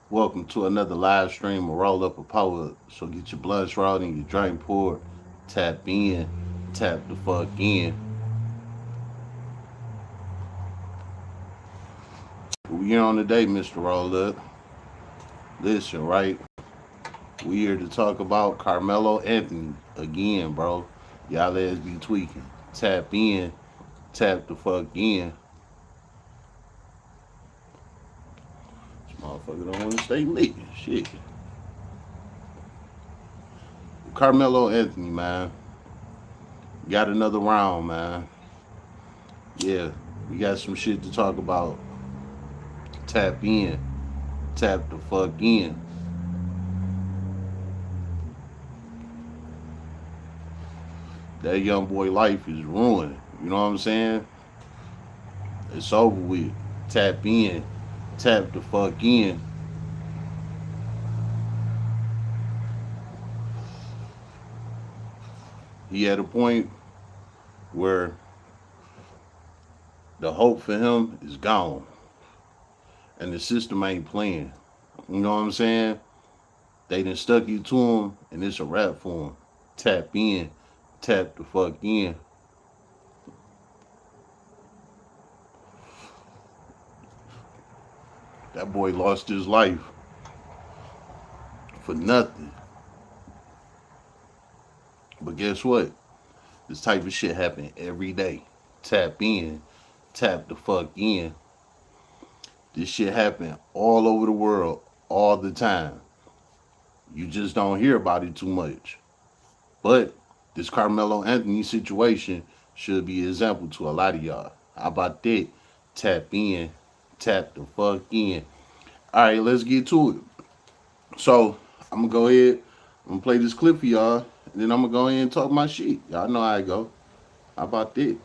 Welcome to another live stream of Roll Up a Power. So get your blunts rolled and your drink poured. Tap in, tap the fuck in. We here on today, Mr. Roll Up. Listen, right? We here to talk about Carmelo Anthony again, bro. Y'all ass be tweaking. Tap in, tap the fuck in. This motherfucker don't want to stay lit. Shit. Carmelo Anthony, man. Got another round, man. Yeah, we got some shit to talk about. Tap in, tap the fuck in. That young boy life is ruined. You know what I'm saying? It's over with. Tap in, tap the fuck in. He at a point where the hope for him is gone. And the system ain't playing. You know what I'm saying? They done stuck you to him and it's a rap for him. Tap in, tap the fuck in. That boy lost his life for nothing. But guess what? This type of shit happen every day. Tap in, tap the fuck in. This shit happen all over the world, all the time. You just don't hear about it too much. But this Carmelo Anthony situation should be an example to a lot of y'all. How about that? Tap in, tap the fuck in. All right, let's get to it. So I'm gonna go ahead. I'm gonna play this clip for y'all, and then I'm gonna go ahead and talk my shit. Y'all know how I go. How about that?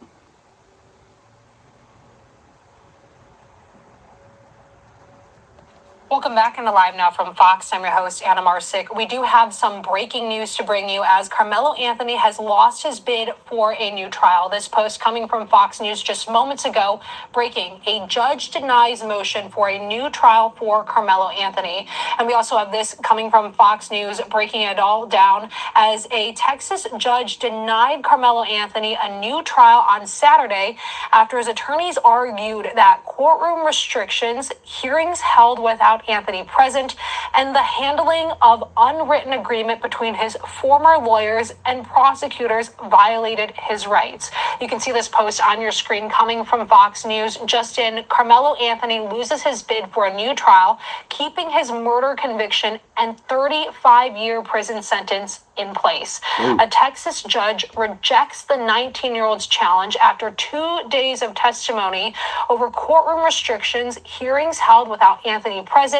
Welcome back into Live Now from Fox. I'm your host, Anna Marsick. We do have some breaking news to bring you as Carmelo Anthony has lost his bid for a new trial. This post coming from Fox News just moments ago, breaking: a judge denies motion for a new trial for Carmelo Anthony. And we also have this coming from Fox News, breaking it all down as a Texas judge denied Carmelo Anthony a new trial on Saturday after his attorneys argued that courtroom restrictions, hearings held without Anthony present, and the handling of unwritten agreement between his former lawyers and prosecutors violated his rights. You can see this post on your screen coming from Fox News. Just in, Carmelo Anthony loses his bid for a new trial, keeping his murder conviction and 35-year prison sentence in place. A Texas judge rejects the 19-year-old's challenge after 2 days of testimony over courtroom restrictions, hearings held without Anthony present,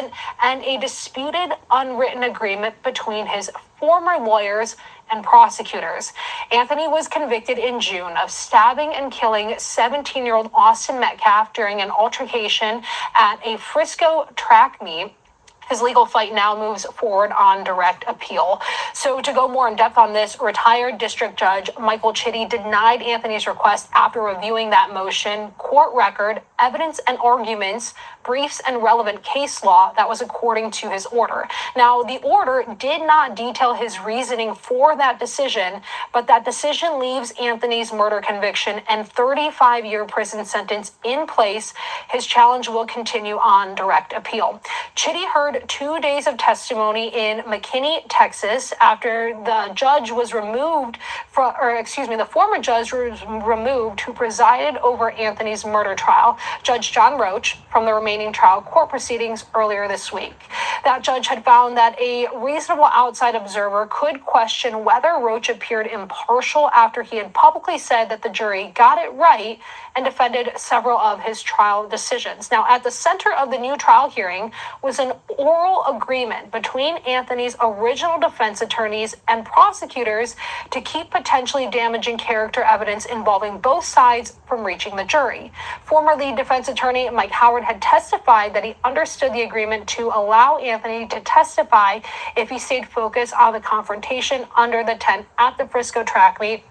and a disputed unwritten agreement between his former lawyers and prosecutors. Anthony was convicted in June of stabbing and killing 17-year-old Austin Metcalf during an altercation at a Frisco track meet. His legal fight now moves forward on direct appeal. So to go more in depth on this, retired district judge Michael Chitty denied Anthony's request after reviewing that motion, court record, evidence and arguments, briefs, and relevant case law that was according to his order. Now, the order did not detail his reasoning for that decision, but that decision leaves Anthony's murder conviction and 35-year prison sentence in place. His challenge will continue on direct appeal. Chitty heard 2 days of testimony in McKinney, Texas, after the judge was removed from, the former judge was removed who presided over Anthony's murder trial, Judge John Roach, from the remaining trial court proceedings earlier this week. That judge had found that a reasonable outside observer could question whether Roach appeared impartial after he had publicly said that the jury got it right and defended several of his trial decisions. Now, at the center of the new trial hearing was an oral agreement between Anthony's original defense attorneys and prosecutors to keep potentially damaging character evidence involving both sides from reaching the jury. Former lead defense attorney Mike Howard had testified that he understood the agreement to allow Anthony to testify if he stayed focused on the confrontation under the tent at the Frisco track meet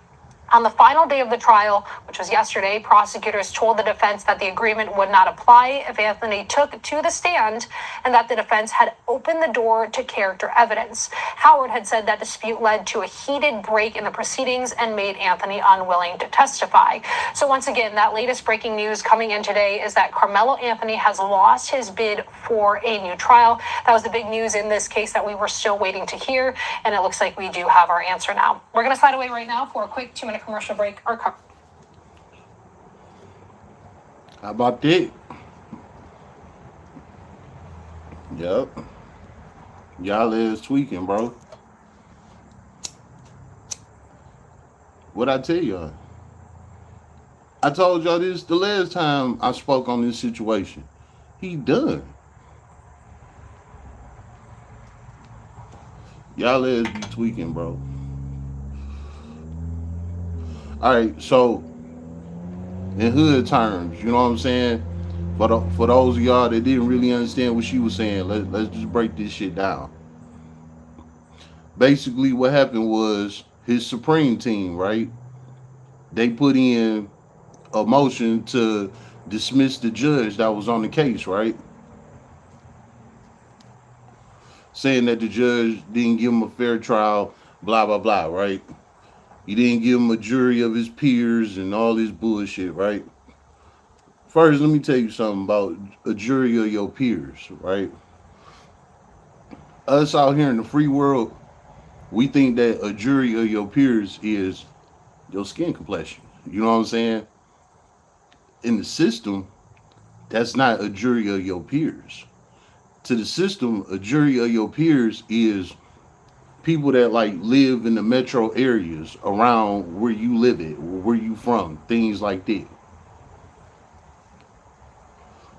On the final day of the trial, which was yesterday, prosecutors told the defense that the agreement would not apply if Anthony took to the stand and that the defense had opened the door to character evidence. Howard had said that dispute led to a heated break in the proceedings and made Anthony unwilling to testify. So once again, that latest breaking news coming in today is that Karmelo Anthony has lost his bid for a new trial. That was the big news in this case that we were still waiting to hear, and it looks like we do have our answer now. We're going to slide away right now for a quick 2-minute commercial break. How about that? Yep. Y'all is tweaking, bro. What I tell y'all? I told y'all this the last time I spoke on this situation. He done. Y'all is be tweaking, bro. Alright, so in hood terms, you know what I'm saying? For those of y'all that didn't really understand what she was saying, let's just break this shit down. Basically, what happened was his Supreme team, right? They put in a motion to dismiss the judge that was on the case, right? Saying that the judge didn't give him a fair trial, blah, blah, blah, right? He didn't give him a jury of his peers and all this bullshit, right? First, let me tell you something about a jury of your peers, right? Us out here in the free world, we think that a jury of your peers is your skin complexion. You know what I'm saying? In the system, that's not a jury of your peers. To the system, a jury of your peers is people that like live in the metro areas around where you live at, where you from, things like that.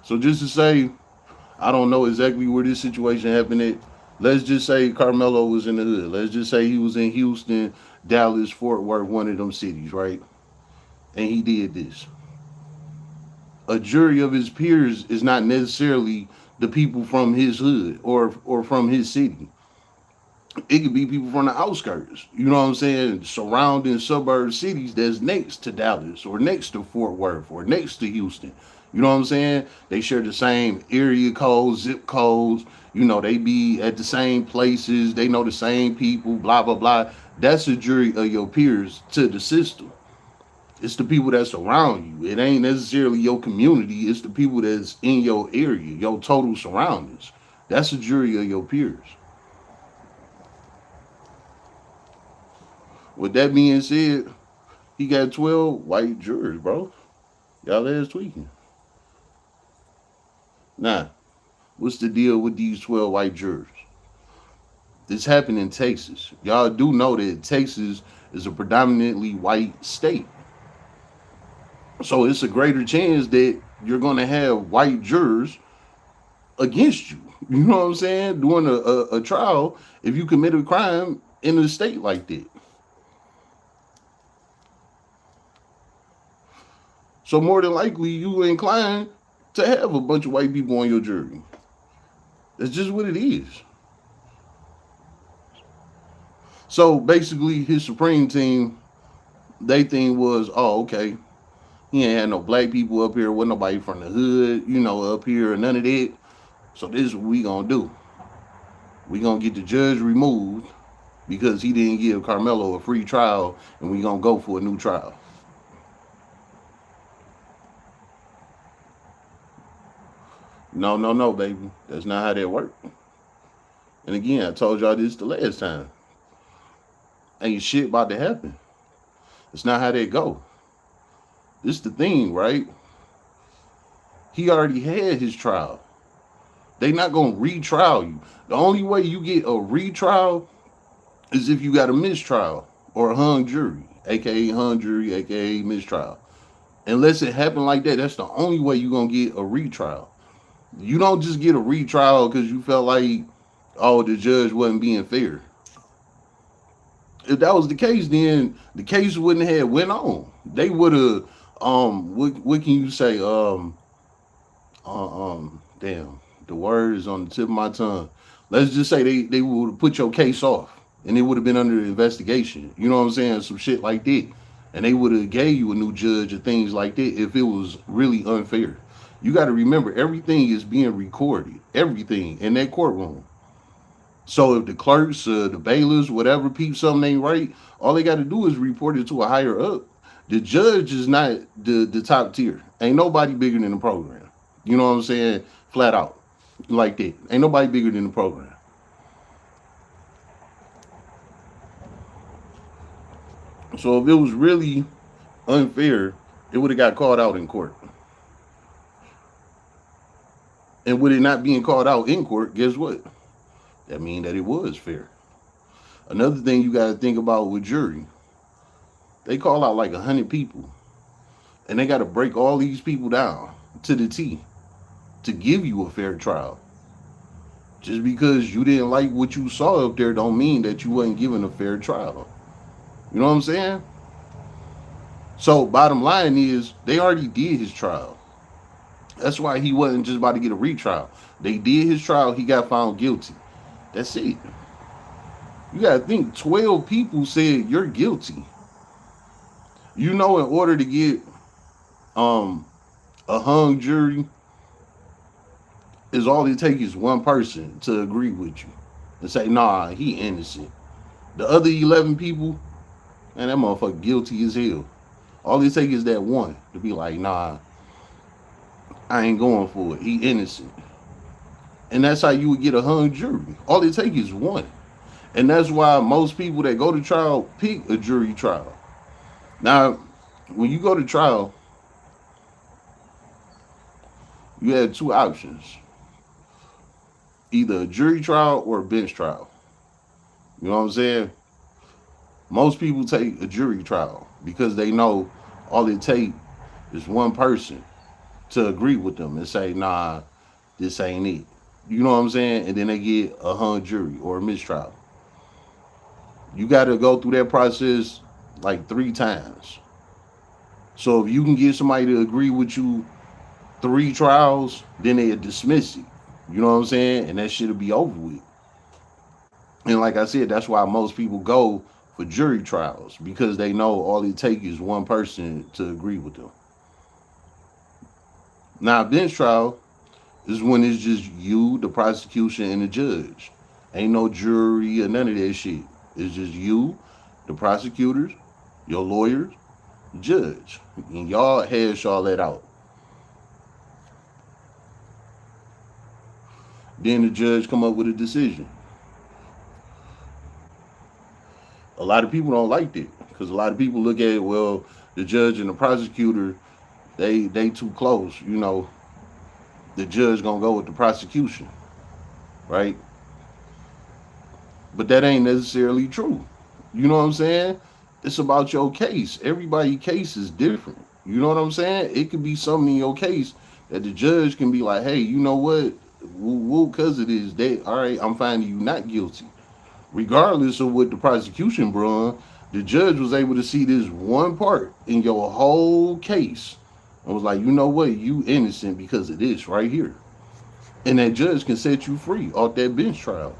So just to say, I don't know exactly where this situation happened at. Let's just say Karmelo was in the hood. Let's just say he was in Houston, Dallas, Fort Worth, one of them cities, right? And he did this. A jury of his peers is not necessarily the people from his hood or from his city. It could be people from the outskirts, you know what I'm saying, surrounding suburb cities that's next to Dallas or next to Fort Worth or next to Houston. You know what I'm saying? They share the same area codes, zip codes. You know, they be at the same places. They know the same people, blah, blah, blah. That's a jury of your peers to the system. It's the people that's around you. It ain't necessarily your community. It's the people that's in your area, your total surroundings. That's a jury of your peers. With that being said, he got 12 white jurors, bro. Y'all ass tweaking. Now, what's the deal with these 12 white jurors? This happened in Texas. Y'all do know that Texas is a predominantly white state. So it's a greater chance that you're going to have white jurors against you. You know what I'm saying? During a trial, if you commit a crime in a state like that. So more than likely, you inclined to have a bunch of white people on your jury. That's just what it is. So basically, his Supreme team, they thing was, oh, okay, he ain't had no black people up here, wasn't nobody from the hood, you know, up here, none of that. So this is what we gonna do. We gonna get the judge removed because he didn't give Karmelo a free trial, and we gonna go for a new trial. No, no, no, baby. That's not how that worked. And again, I told y'all this the last time. Ain't shit about to happen. It's not how that go. This the thing, right? He already had his trial. They not gonna retrial you. The only way you get a retrial is if you got a mistrial or a hung jury, aka hung jury, aka mistrial. Unless it happened like that, that's the only way you gonna get a retrial. You don't just get a retrial because you felt like, oh, the judge wasn't being fair. If that was the case, then the case wouldn't have went on. They would have, what can you say? Damn, the word is on the tip of my tongue. Let's just say they would have put your case off and it would have been under investigation. You know what I'm saying? Some shit like that. and they would have gave you a new judge and things like that if it was really unfair. You got to remember, everything is being recorded, everything in that courtroom. So if the clerks, the bailiffs, whatever, peep something ain't right, all they got to do is report it to a higher up. The judge is not the top tier. Ain't nobody bigger than the program. You know what I'm saying? Flat out, like that. Ain't nobody bigger than the program. So if it was really unfair, it would have got called out in court. And with it not being called out in court, guess what? That means that it was fair. Another thing you got to think about with jury, they call out like 100 people, and they got to break all these people down to the T to give you a fair trial. Just because you didn't like what you saw up there don't mean that you wasn't given a fair trial. You know what I'm saying? So bottom line is they already did his trial. That's why he wasn't just about to get a retrial. They did his trial. He got found guilty. That's it. You got to think 12 people said you're guilty. You know, in order to get um a hung jury, is all it takes is one person to agree with you and say, nah, he innocent. The other 11 people, man, that motherfucker guilty as hell. All it takes is that one to be like, nah, I ain't going for it. He innocent. And that's how you would get a hung jury. All it takes is one. And that's why most people that go to trial pick a jury trial. Now, when you go to trial, you have two options: either a jury trial or a bench trial. You know what I'm saying? Most people take a jury trial because they know all it takes is one person to agree with them and say, nah, this ain't it. You know what I'm saying? And then they get a hung jury or a mistrial. You got to go through that process like 3 times. So if you can get somebody to agree with you 3 trials, then they dismiss it. You know what I'm saying? And that shit'll be over with. And like I said, that's why most people go for jury trials because they know all it takes is one person to agree with them. Now, a bench trial is when it's just you, the prosecution, and the judge. Ain't no jury or none of that shit. It's just you, the prosecutors, your lawyers, the judge. And y'all hash all that out. Then the judge come up with a decision. A lot of people don't like that because a lot of people look at it, well, the judge and the prosecutor, they too close. You know, the judge gonna go with the prosecution, right? But that ain't necessarily true. You know what I'm saying? It's about your case. Everybody's case is different. You know what I'm saying? It could be something in your case that the judge can be like, hey, you know what? Because it is that, all right, I'm finding you not guilty. Regardless of what the prosecution brought, the judge was able to see this one part in your whole case and was like, you know what? You innocent because of this right here. And that judge can set you free off that bench trial.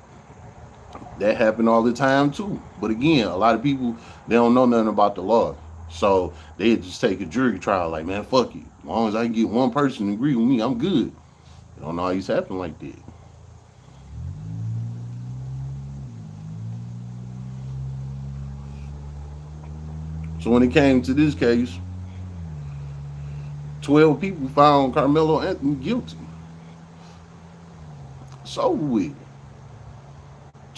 That happened all the time too. But again, a lot of people, they don't know nothing about the law. So they just take a jury trial like, man, fuck it. As long as I can get one person to agree with me, I'm good. It don't always happen like that. So when it came to this case, 12 people found Karmelo Anthony guilty. It's over with.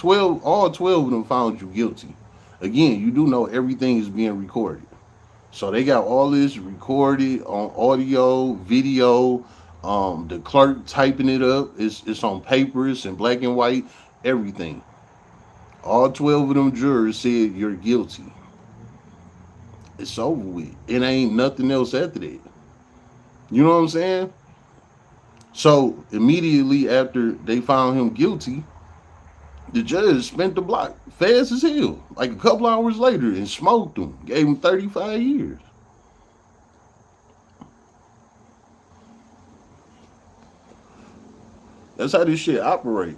All 12 of them found you guilty. Again, you do know everything is being recorded. So they got all this recorded on audio, video. The clerk typing it up. It's on paper. It's in black and white. Everything. All 12 of them jurors said you're guilty. It's over with. It ain't nothing else after that. You know what I'm saying? So immediately after they found him guilty, the judge spent the block fast as hell, like a couple hours later, and smoked him. Gave him 35 years. That's how this shit operate.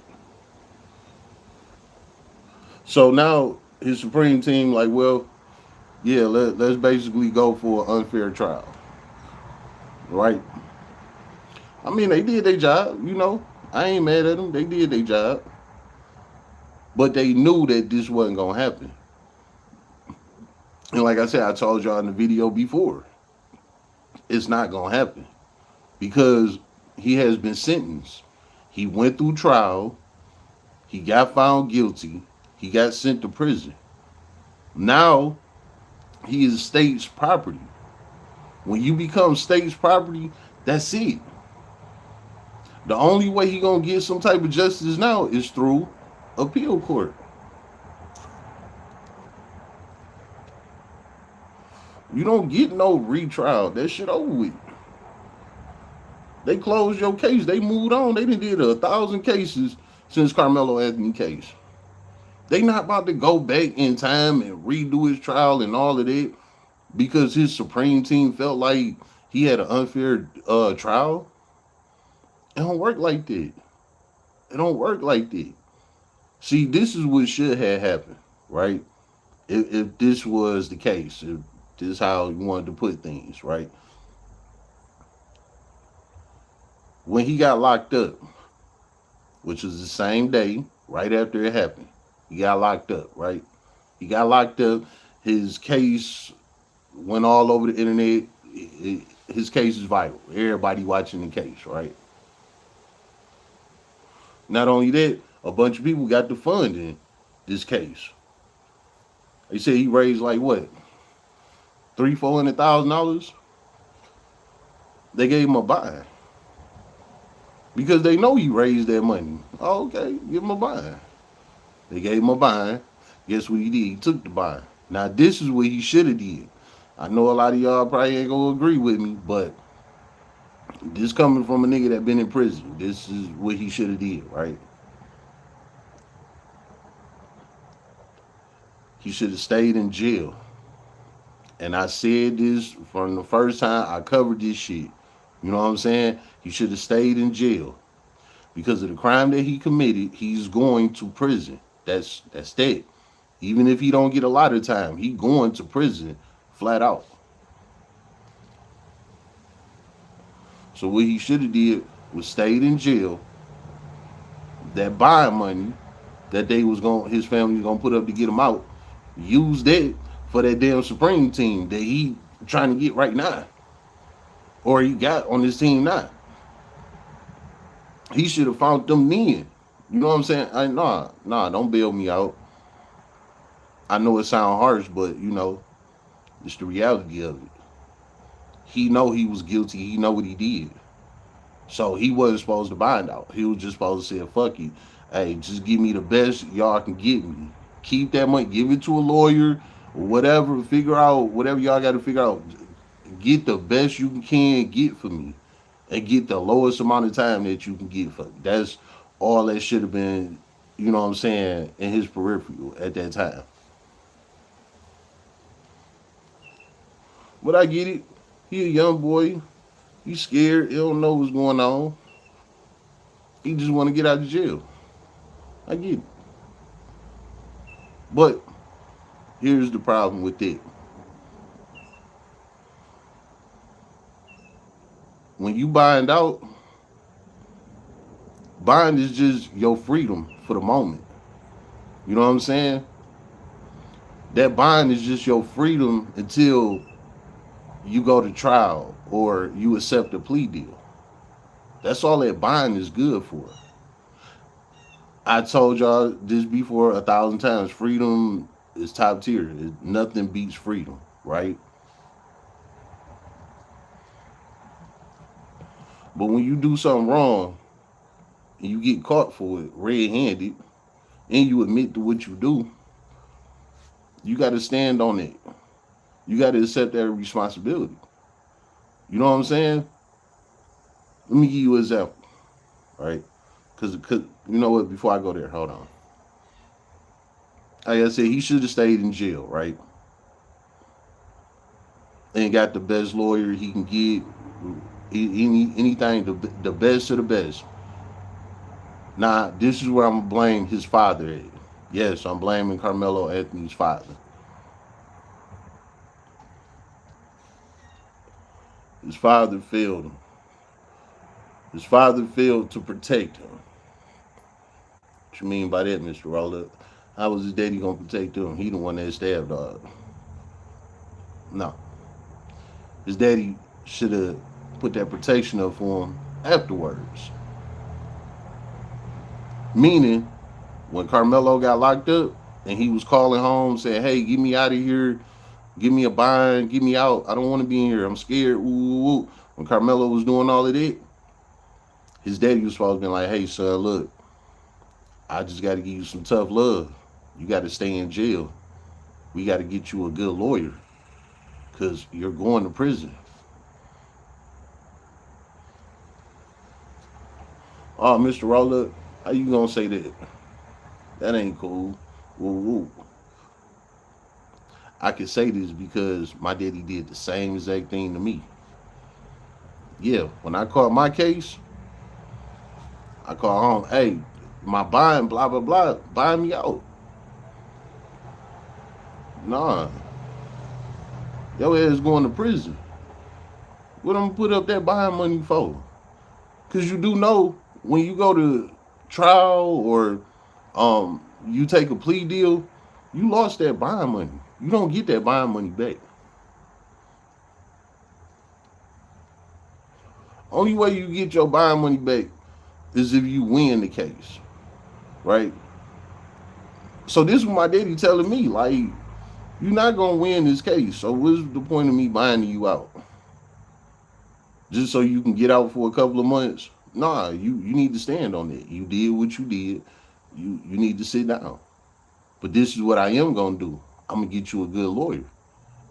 So now his Supreme team, like, well, Yeah, let's basically go for an unfair trial, right? I mean, they did their job, you know. I ain't mad at them. They did their job, but they knew that this wasn't gonna happen. And like I said, I told y'all in the video before, it's not gonna happen because he has been sentenced. He went through trial. He got found guilty. He got sent to prison. Now he is state's property. When you become state's property, that's it. The only way he gonna get some type of justice now is through appeal court. You don't get no retrial. That shit over with. They closed your case. They moved on. They done did 1,000 cases since Carmelo Anthony case. They not about to go back in time and redo his trial and all of that because his Supreme team felt like he had an unfair trial. It don't work like that. It don't work like that. See, this is what should have happened, right? If this was the case, if this is how you wanted to put things, right? When he got locked up, which was the same day, right after it happened, he got locked up, right? He got locked up. His case went all over the internet. His case is vital. Everybody watching the case, right? Not only that, a bunch of people got to fund in this case. They said he raised like what, $300,000-$400,000. They gave him a buy because they know he raised that money. Oh, okay, give him a buy. They gave him a buy. Guess what he did? He took the buy. Now this is what he should have did. I know a lot of y'all probably ain't gonna agree with me, but this coming from a nigga that been in prison, this is what he should have did, right? He should have stayed in jail. And I said this from the first time I covered this shit. You know what I'm saying? He should have stayed in jail because of the crime that he committed. He's going to prison. That's that. Even if he don't get a lot of time, he going to prison flat out. So what he should have did was stayed in jail. That buying money that they was going, his family was gonna put up to get him out. Use that for that damn Supreme team that he trying to get right now, or he got on his team now. He should have found them then. You know what I'm saying? Nah, don't bail me out. I know it sounds harsh, but you know, it's the reality of it. He know he was guilty. He know what he did. So he wasn't supposed to bind out. He was just supposed to say, fuck you. Hey, just give me the best y'all can get me. Keep that money. Give it to a lawyer or whatever. Figure out whatever y'all got to figure out. Get the best you can get for me. And get the lowest amount of time that you can get for me. That's all that should have been, you know what I'm saying, in his peripheral at that time. But I get it. He a young boy. He's scared. He don't know what's going on. He just want to get out of jail. I get it. But here's the problem with it. When you bind out, bind is just your freedom for the moment. You know what I'm saying? That bind is just your freedom until you go to trial or you accept a plea deal. That's all that bind is good for. I told y'all this before 1,000 times. Freedom is top tier. Nothing beats freedom, right? But when you do something wrong and you get caught for it red-handed and you admit to what you do, you got to stand on it. You got to accept that responsibility. You know what I'm saying? Let me give you an example, right? Because you know what? Before I go there, hold on. Like I said, he should have stayed in jail, right? And got the best lawyer he can get. Anything, the best of the best. Now, this is where I'm going to blame his father at. Yes, I'm blaming Carmelo Anthony's father. His father failed him. His father failed to protect him. What you mean by that, Mr. Roller? How was his daddy gonna protect him? He the one that stabbed dog. No. His daddy should have put that protection up for him afterwards. Meaning, when Karmelo got locked up and he was calling home saying, hey, get me out of here, give me a bind, get me out. I don't want to be in here. I'm scared. Ooh, ooh, ooh. When Karmelo was doing all of that, his daddy was supposed to be like, hey, son, look, I just got to give you some tough love. You got to stay in jail. We got to get you a good lawyer because you're going to prison. Oh, Mr. Roller, how you going to say that? That ain't cool. Woo, woo. I can say this because my daddy did the same exact thing to me. Yeah, when I caught my case, I called home, hey, my bond, blah, blah, blah, buy me out. Nah, your ass going to prison. What I'm gonna put up that bond money for? Because you do know when you go to trial or you take a plea deal, you lost that bond money. You don't get that bond money back. Only way you get your bond money back is if you win the case, right? So this is what my daddy telling me, like, you're not gonna win this case. So what's the point of me buying you out? Just so you can get out for a couple of months? Nah, you need to stand on it. You did what you did. You need to sit down. But this is what I am gonna do. I'm gonna get you a good lawyer.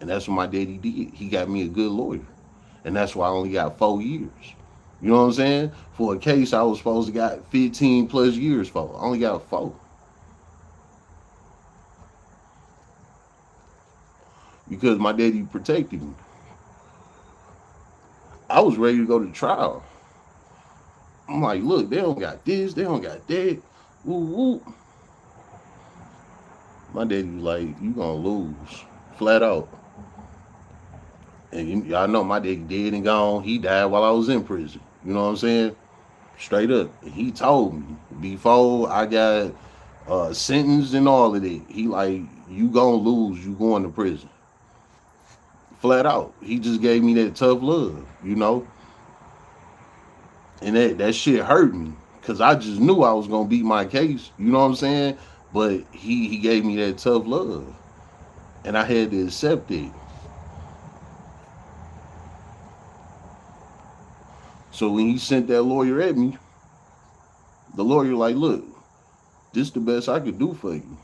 And that's what my daddy did. He got me a good lawyer. And that's why I only got 4 years. You know what I'm saying? For a case I was supposed to got 15 plus years for. I only got 4. Because my daddy protected me. I was ready to go to trial. I'm like, look, they don't got this, they don't got that. Ooh, ooh. My daddy was like, you gonna lose. Flat out. And y'all know my daddy dead and gone. He died while I was in prison. You know what I'm saying? Straight up. And he told me before I got sentenced and all of that, he like, you gonna lose, you going to prison. Flat out. He just gave me that tough love, you know? And that shit hurt me. Cause I just knew I was gonna beat my case. You know what I'm saying? But he gave me that tough love. And I had to accept it. So when he sent that lawyer at me, the lawyer like, look, this the best I could do for you.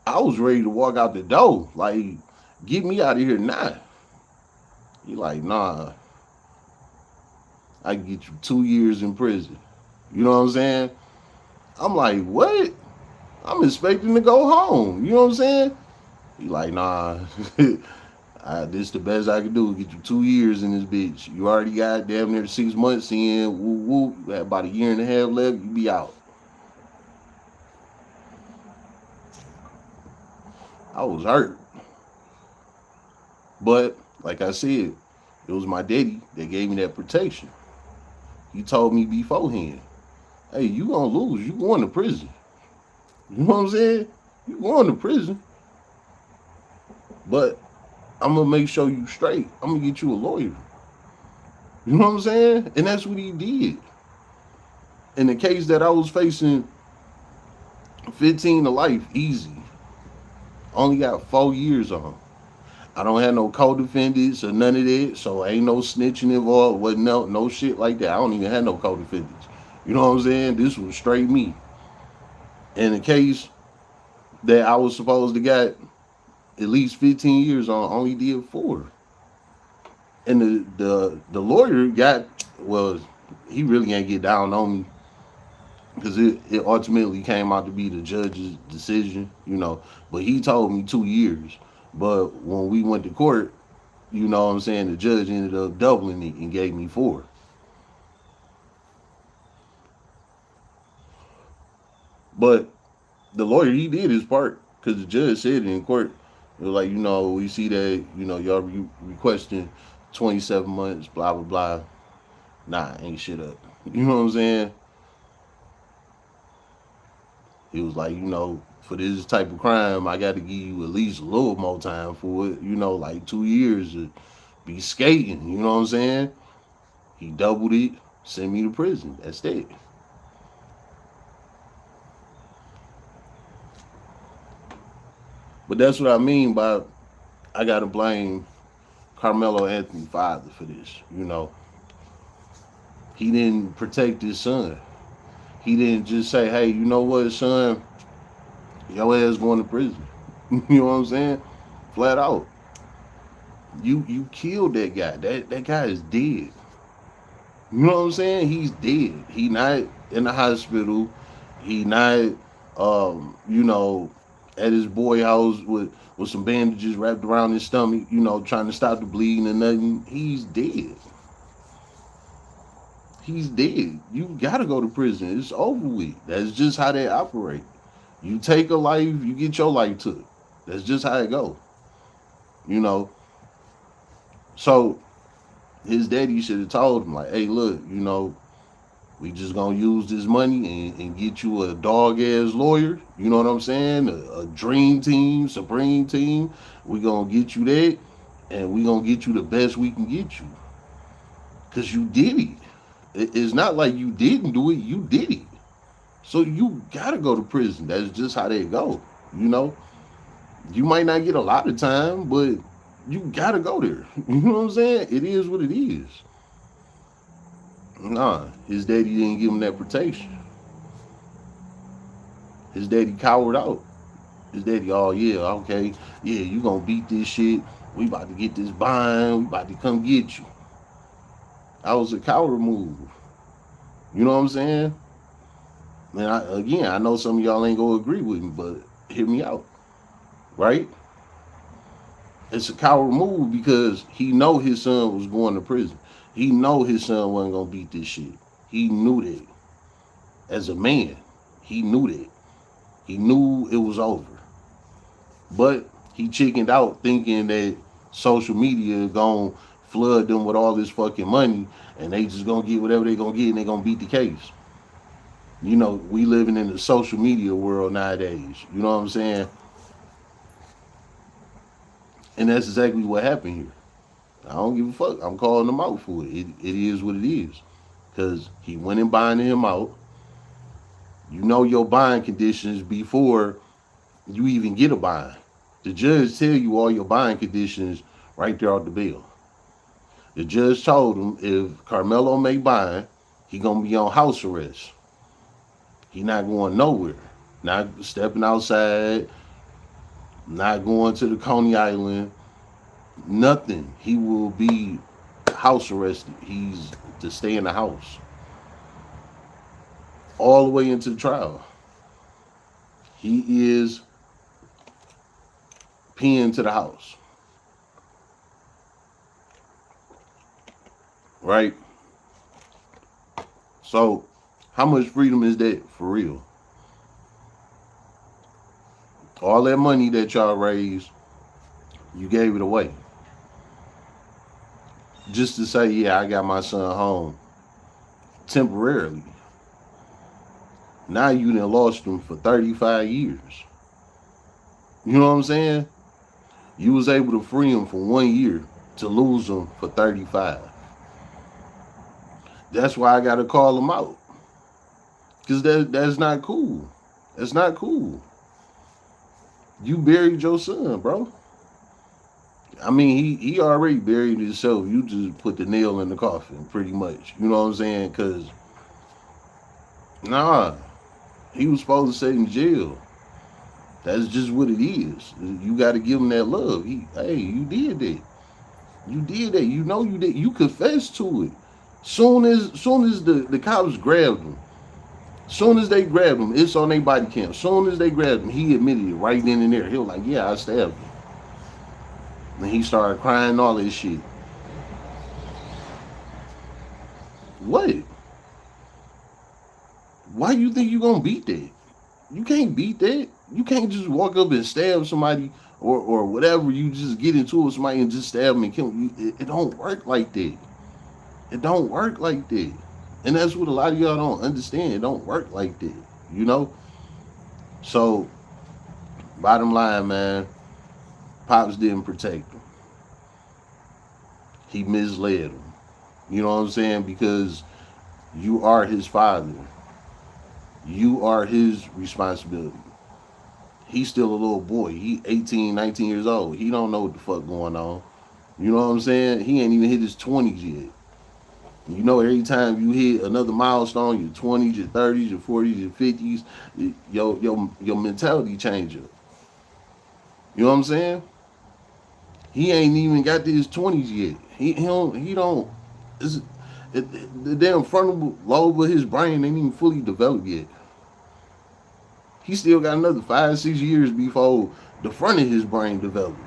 I was ready to walk out the door. Like, get me out of here now. He like, nah, I can get you 2 years in prison. You know what I'm saying? I'm like, what? I'm expecting to go home. You know what I'm saying? He like, nah, this the best I can do. Get you 2 years in this bitch. You already got damn near 6 months in. Woo woo. You got about a year and a half left. You be out. I was hurt. But like I said, it was my daddy that gave me that protection. He told me beforehand, hey, you gonna lose. You going to prison. You know what I'm saying? You going to prison. But I'm gonna make sure you straight. I'm gonna get you a lawyer. You know what I'm saying? And that's what he did. In the case that I was facing, 15 to life, easy. Only got 4 years on. I don't have no co-defendants or none of that, so ain't no snitching involved. Wasn't no shit like that. I don't even have no co-defendants. You know what I'm saying? This was straight me. In the case that I was supposed to get at least 15 years on, only did 4. And the lawyer got, well, he really ain't get down on me because it ultimately came out to be the judge's decision, you know. But he told me 2 years. But when we went to court, you know what I'm saying, the judge ended up doubling it and gave me 4. But the lawyer, he did his part because the judge said it in court. It was like, you know, we see that, you know, y'all requesting 27 months, blah, blah, blah. Nah, ain't shit up. You know what I'm saying? He was like, for this type of crime, I got to give you at least a little more time for it. Like 2 years to be skating. You know what I'm saying? He doubled it, sent me to prison. That's it. But that's what I mean by I got to blame Carmelo Anthony father for this. He didn't protect his son. He didn't just say, hey, you know what, son, your ass going to prison. You know what I'm saying? Flat out. You killed that guy. That guy is dead. You know what I'm saying? He's dead. He not in the hospital. He not you know, at his boy house with some bandages wrapped around his stomach, trying to stop the bleeding and nothing. He's dead. He's dead. You gotta go to prison. It's over with. That's just how they operate. You take a life, you get your life took. That's just how it go. You know. So his daddy should have told him like, hey, look, we just gonna use this money and get you a dog ass lawyer. You know what I'm saying? A dream team, supreme team. We gonna get you that, and we gonna get you the best we can get you. Cause you did it. It's not like you didn't do it. You did it. So you gotta go to prison. That's just how they go. You know, you might not get a lot of time, but you gotta go there. You know what I'm saying? It is what it is. Nah, his daddy didn't give him that protection. His daddy cowered out. His daddy, oh yeah, okay, yeah, you gonna beat this shit. We about to get this bond. We about to come get you. That was a coward move. You know what I'm saying? And I know some of y'all ain't gonna agree with me, but hear me out, right? It's a coward move because he know his son was going to prison. He know his son wasn't gonna beat this shit. He knew that. As a man, he knew that. He knew it was over. But he chickened out thinking that social media gonna flood them with all this fucking money and they just gonna get whatever they gonna get and they gonna beat the case. We living in the social media world nowadays. You know what I'm saying? And that's exactly what happened here. I don't give a fuck. I'm calling him out for it. It is what it is. Because he went and buying him out. You know your buying conditions before you even get a buying. The judge tell you all your buying conditions right there off the bill. The judge told him if Carmelo make buying, he gonna be on house arrest. He not going nowhere. Not stepping outside. Not going to the Coney Island. Nothing. He will be house arrested. He's to stay in the house all the way into the trial. He is pinned to the house, right? So, how much freedom is that for real? All that money that y'all raised, you gave it away. Just to say, yeah, I got my son home temporarily. Now you done lost him for 35 years. You know what I'm saying? You was able to free him for 1 year to lose him for 35. That's why I got to call him out. Because that's not cool. That's not cool. You buried your son, bro. I mean, he already buried himself. You just put the nail in the coffin, pretty much. You know what I'm saying? Because, nah, he was supposed to stay in jail. That's just what it is. You got to give him that love. Hey, you did that. You did that. You know you did. You confessed to it. Soon as the cops grabbed him, soon as they grabbed him, it's on their body cam. Soon as they grabbed him, he admitted it right then and there. He was like, yeah, I stabbed him. And he started crying all this shit. What? Why you think you gonna beat that? You can't beat that. You can't just walk up and stab somebody or whatever. You just get into it with somebody and just stab them and kill them. It don't work like that. It don't work like that. And that's what a lot of y'all don't understand. It don't work like that. You know? So, bottom line, man, Pops didn't protect him. He misled him. You know what I'm saying? Because you are his father. You are his responsibility. He's still a little boy. He 18, 19 years old. He don't know what the fuck going on. You know what I'm saying? He ain't even hit his 20s yet. You know, every time you hit another milestone, your 20s, your 30s, your 40s, your 50s, your mentality changes. You know what I'm saying? He ain't even got to his 20s yet. He don't. It's, the damn frontal lobe of his brain ain't even fully developed yet. He still got another 5, 6 years before the front of his brain develops.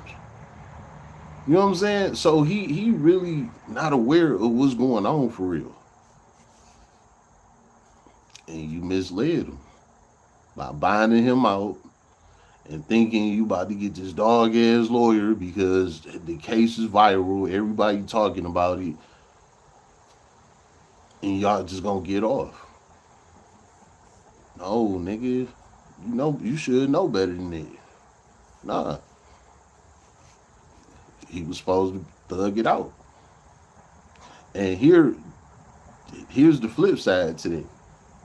You know what I'm saying? So he really not aware of what's going on for real. And you misled him by binding him out and thinking you about to get this dog ass lawyer because the case is viral, everybody talking about it, and y'all just gonna get off. No, nigga, you know you should know better than that. Nah, he was supposed to thug it out. And here's the flip side to that,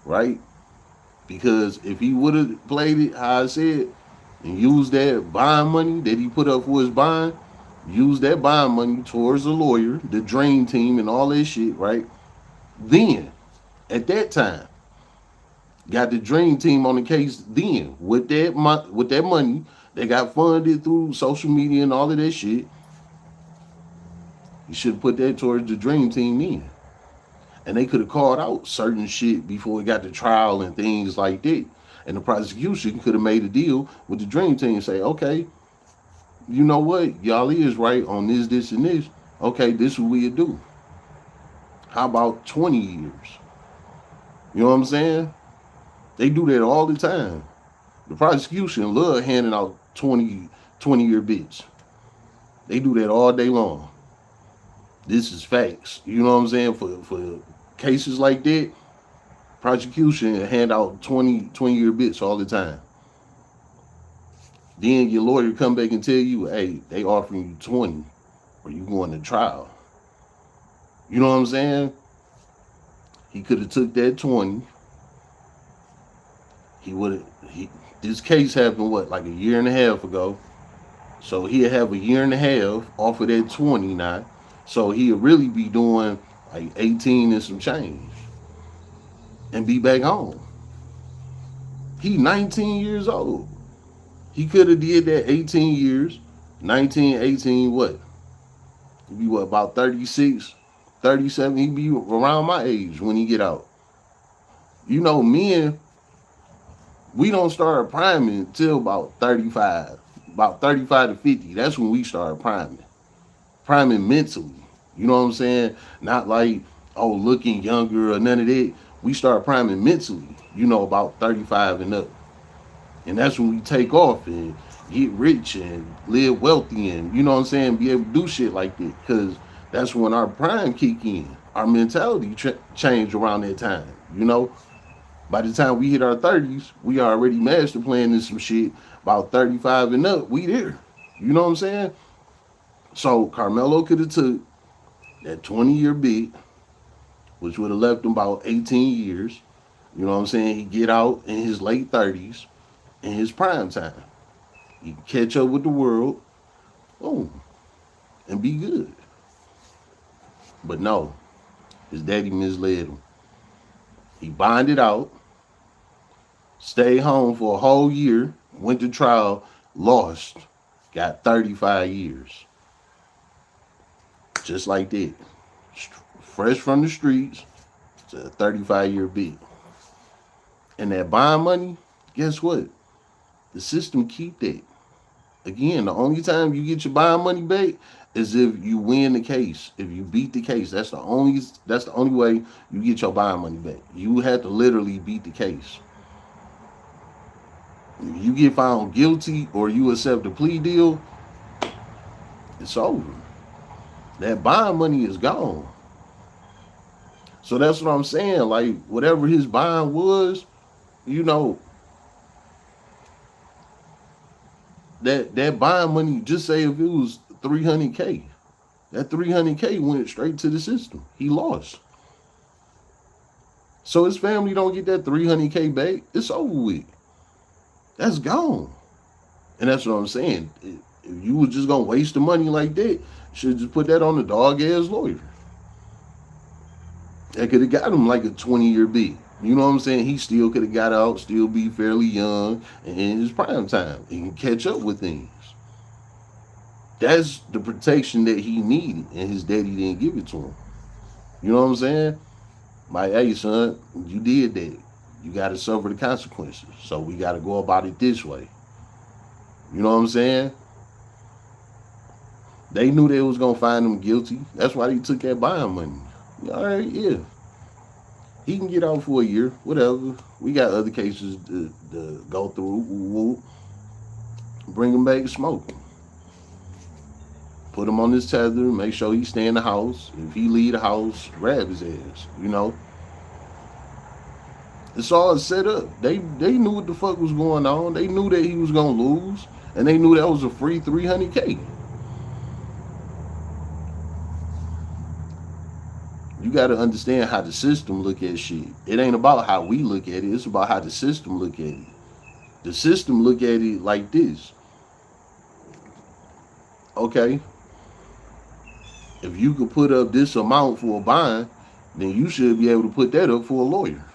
right? Because if he would have played it how I said and used that bond money that he put up for his bond, use that bond money towards the lawyer, the dream team, and all that shit, right? Then, at that time, got the dream team on the case. Then, with that money, they got funded through social media and all of that shit. You should have put that towards the dream team then. And they could have called out certain shit before it got to trial and things like that. And the prosecution could have made a deal with the dream team and say, okay, you know what? Y'all is right on this, this, and this. Okay, this is what we'll do. How about 20 years? You know what I'm saying? They do that all the time. The prosecution love handing out 20-year bits. They do that all day long. This is facts. You know what I'm saying? For cases like that, prosecution hand out 20-year bits all the time. Then your lawyer come back and tell you, hey, they offering you 20 or you going to trial. You know what I'm saying? He could have took that 20. He would have. This case happened like a year and a half ago. So he'll have a year and a half off of that 20 now. So he'll really be doing like 18 and some change and be back home. He 19 years old. He could have did that 18 years, 19, 18, what? He'd be what, about 36, 37? He'd be around my age when he get out. You know, men, we don't start priming till about 35. About 35 to 50. That's when we start priming. Priming mentally. You know what I'm saying? Not like, oh, looking younger or none of that. We start priming mentally, about 35 and up. And that's when we take off and get rich and live wealthy and, you know what I'm saying, be able to do shit like that. Because that's when our prime kick in. Our mentality change around that time, By the time we hit our 30s, we already master planning some shit. About 35 and up, we there. You know what I'm saying? So Karmelo could have took that 20-year bid, which would have left him about 18 years. You know what I'm saying? He get out in his late 30s, in his prime time. He can catch up with the world, boom, and be good. But no, his daddy misled him. He bonded out, stayed home for a whole year, went to trial, lost, got 35 years. Just like that. Fresh from the streets to a 35-year bid. And that bond money, guess what? The system keep that. Again, the only time you get your bond money back is if you win the case. If you beat the case, that's the only way you get your bond money back. You have to literally beat the case. If you get found guilty or you accept a plea deal, it's over. That bond money is gone. So that's what I'm saying. Like whatever his bond was, you know, that bond money. Just say if it was 300K, that 300K went straight to the system. He lost. So his family don't get that 300K back. It's over with. That's gone. And that's what I'm saying. If you was just gonna waste the money like that, you should just put that on the dog ass lawyer. That could have got him like a 20-year bid. You know what I'm saying? He still could have got out, still be fairly young, and in his prime time. He can catch up with things. That's the protection that he needed, and his daddy didn't give it to him. You know what I'm saying? Like, hey, son, you did that. You got to suffer the consequences. So we got to go about it this way. You know what I'm saying? They knew they was gonna find him guilty. That's why they took that bond money. All right, yeah. He can get out for a year, whatever. We got other cases to go through. We'll bring him back and smoke him. Put him on his tether, make sure he stay in the house. If he leave the house, grab his ass, you know? It's all set up. They knew what the fuck was going on. They knew that he was gonna lose. And they knew that was a free 300K. You got to understand how the system look at shit. It ain't about how we look at it. It's about how the system look at it. The system look at it like this. Okay, if you could put up this amount for a bond, then you should be able to put that up for a lawyer.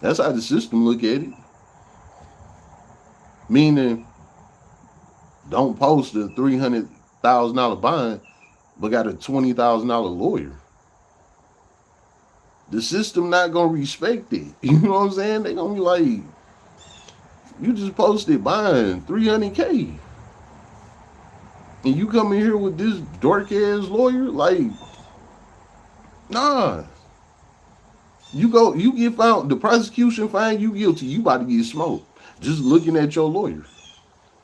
That's how the system look at it. Meaning, don't post a $300,000 bond, but got a $20,000 lawyer. The system not gonna respect it. You know what I'm saying? They gonna be like, you just posted buying 300K, and you come in here with this dork ass lawyer. Like, nah. You get found. The prosecution find you guilty. You about to get smoked. Just looking at your lawyer.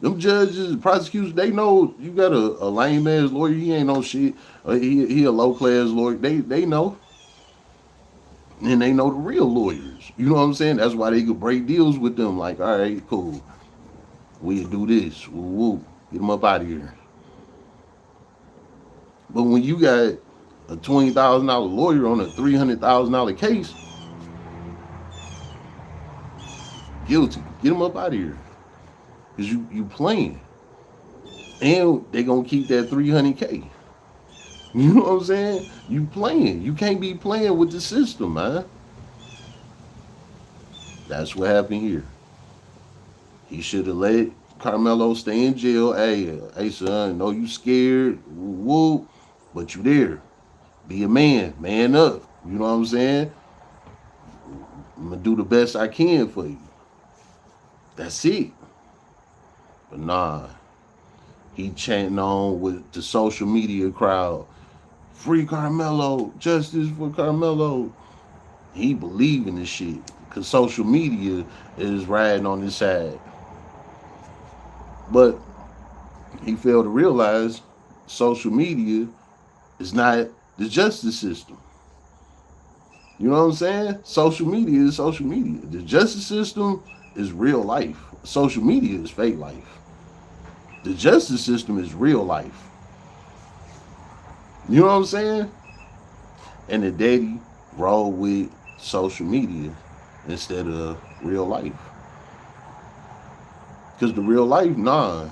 Them judges, prosecutors, they know you got a lame ass lawyer. He ain't no shit. He a low class lawyer. They know. And they know the real lawyers. You know what I'm saying? That's why they could break deals with them. Like, all right, cool. We'll do this. Woo woo. Get them up out of here. But when you got a $20,000 lawyer on a $300,000 case, guilty. Get them up out of here. Because you playing. And they going to keep that 300K. You know what I'm saying? You playing. You can't be playing with the system, man. That's what happened here. He should have let Karmelo stay in jail. Hey, son, I know you scared, woo, but you there. Be a man, man up. You know what I'm saying? I'm gonna do the best I can for you. That's it. But nah, he chanting on with the social media crowd. Free Karmelo, justice for Karmelo. He believe in this shit because social media is riding on his side. But he failed to realize social media is not the justice system. You know what I'm saying? Social media is social media. The justice system is real life. Social media is fake life. The justice system is real life. You know what I'm saying? And the daddy rolled with social media instead of real life. Because the real life, nah.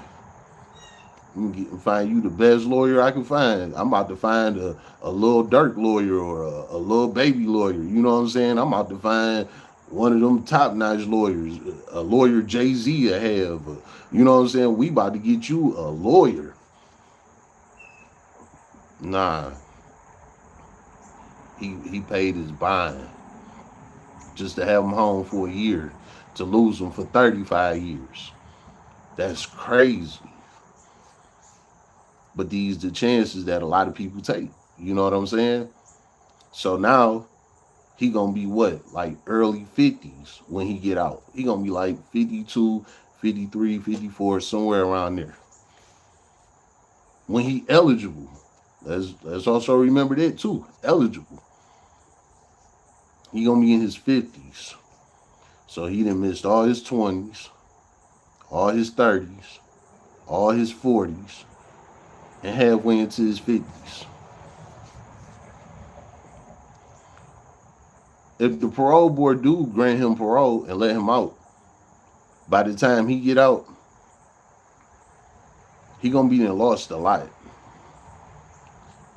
I'm gonna find you the best lawyer I can find. I'm about to find a little Dirk lawyer or a little baby lawyer. You know what I'm saying? I'm about to find one of them top-notch lawyers, a lawyer Jay-Z will have. You know what I'm saying? We about to get you a lawyer. Nah. He paid his bond just to have him home for a year, to lose him for 35 years. That's crazy. But these are the chances that a lot of people take. You know what I'm saying? So now he gonna be what, like early 50s when he get out. He gonna be like 52, 53, 54, somewhere around there when he eligible. Let's also remember that too. Eligible. He gonna be in his 50s. So he done missed all his 20s, all his 30s, all his 40s, and halfway into his 50s. If the parole board do grant him parole and let him out, by the time he get out, he gonna be done lost a lot.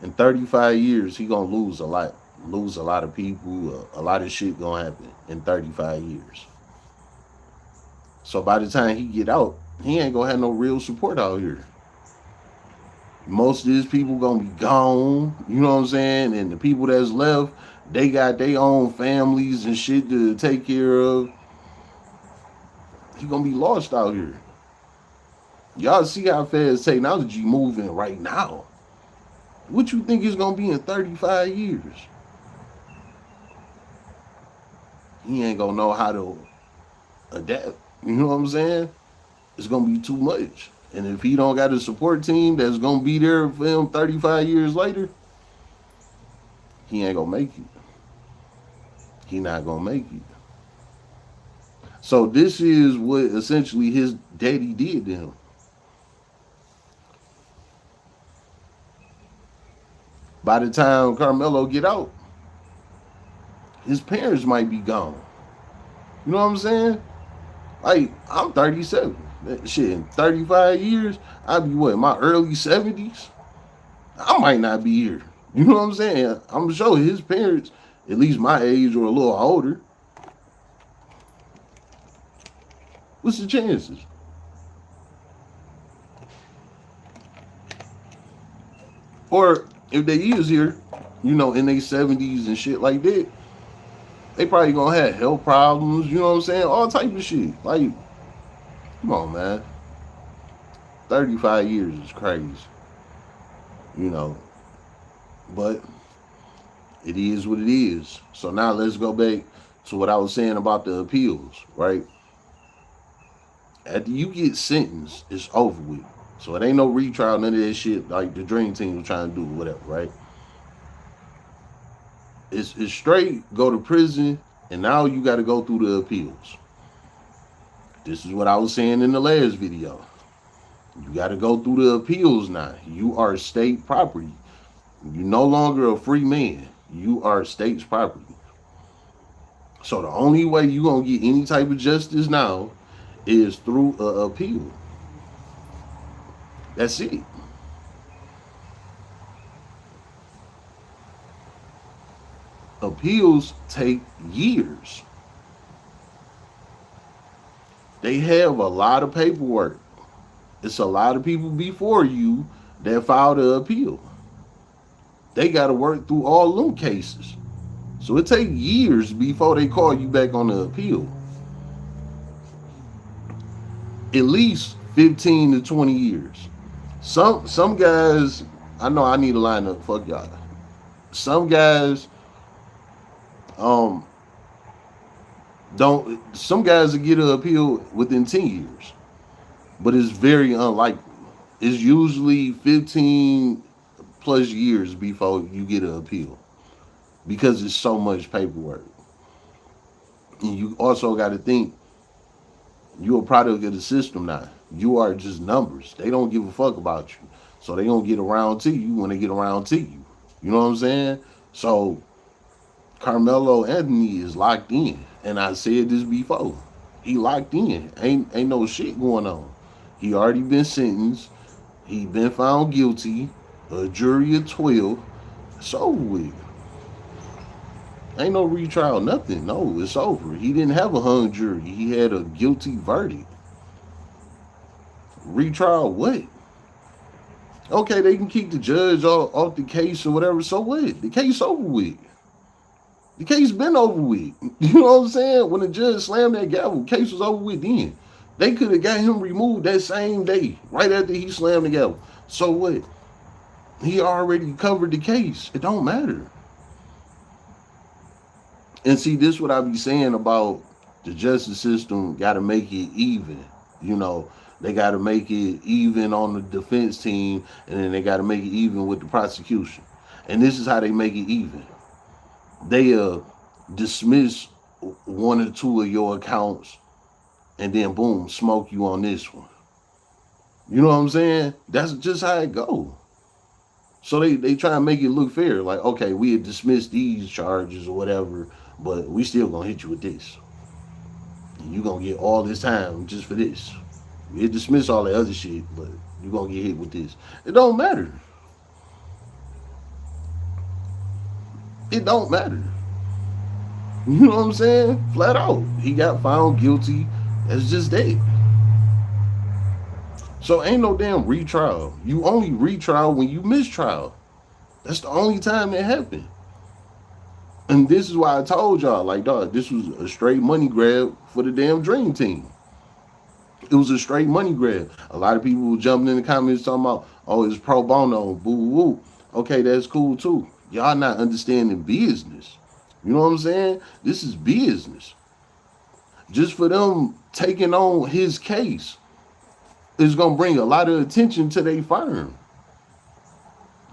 In 35 years, he gonna lose a lot. Lose a lot of people. A lot of shit gonna happen in 35 years. So by the time he get out, he ain't gonna have no real support out here. Most of his people gonna be gone. You know what I'm saying? And the people that's left, they got their own families and shit to take care of. He gonna be lost out here. Y'all see how fast technology moving right now. What you think is gonna be in 35 years? He ain't gonna know how to adapt. You know what I'm saying? It's gonna be too much. And if he don't got a support team that's gonna be there for him 35 years later, he ain't gonna make it. He not gonna make it. So this is what essentially his daddy did to him. By the time Karmelo get out, his parents might be gone. You know what I'm saying? Like, I'm 37. Shit, in 35 years, I'd be what, my early 70s? I might not be here. You know what I'm saying? I'm sure his parents, at least my age or a little older. What's the chances? Or if they is here, you know, in their 70s and shit like that, they probably gonna have health problems, you know what I'm saying? All type of shit. Like, come on, man. 35 years is crazy. You know. But it is what it is. So now let's go back to what I was saying about the appeals, right? After you get sentenced, it's over with. So it ain't no retrial, none of that shit like the Dream Team was trying to do, whatever, right? It's straight, go to prison, and now you got to go through the appeals. This is what I was saying in the last video. You got to go through the appeals now. You are state property. You're no longer a free man. You are state's property. So the only way you're going to get any type of justice now is through an appeal. That's it. Appeals take years. They have a lot of paperwork. It's a lot of people before you that filed an appeal. They got to work through all them cases. So it takes years before they call you back on the appeal. At least 15 to 20 years. Some guys, I know I need to line up, fuck y'all. Some guys some guys will get an appeal within 10 years. But it's very unlikely. It's usually 15 plus years before you get an appeal. Because it's so much paperwork. And you also got to think, you're a product of the system now. You are just numbers. They don't give a fuck about you. So they don't get around to you when they get around to you. You know what I'm saying? So Karmelo Anthony is locked in. And I said this before. He locked in. Ain't no shit going on. He already been sentenced. He been found guilty. A jury of 12. It's over with. Ain't no retrial, nothing. No, it's over. He didn't have a hung jury. He had a guilty verdict. Retrial what? Okay, they can keep the judge off the case or whatever. So what? The case over with. The case been over with. You know what I'm saying? When the judge slammed that gavel, the case was over with then. They could have got him removed that same day, right after he slammed the gavel. So what? He already covered the case. It don't matter. And see, this what I be saying about the justice system. Got to make it even. You know, they got to make it even on the defense team, and then they got to make it even with the prosecution. And this is how they make it even. They dismiss one or two of your accounts, and then boom, smoke you on this one. You know what I'm saying? That's just how it go. So they try and make it look fair. Like, okay, we had dismissed these charges or whatever, but we still gonna hit you with this. And you gonna get all this time just for this. We dismiss all the other shit, but you gonna get hit with this. It don't matter. It don't matter. You know what I'm saying? Flat out. He got found guilty. That's just that. So ain't no damn retrial. You only retrial when you mistrial. That's the only time it happened. And this is why I told y'all, like, dog, this was a straight money grab for the damn dream team. It was a straight money grab. A lot of people were jumping in the comments talking about, oh, it's pro bono, boo woo. Okay, that's cool too. Y'all not understanding business. You know what I'm saying? This is business. Just for them taking on his case is gonna bring a lot of attention to their firm.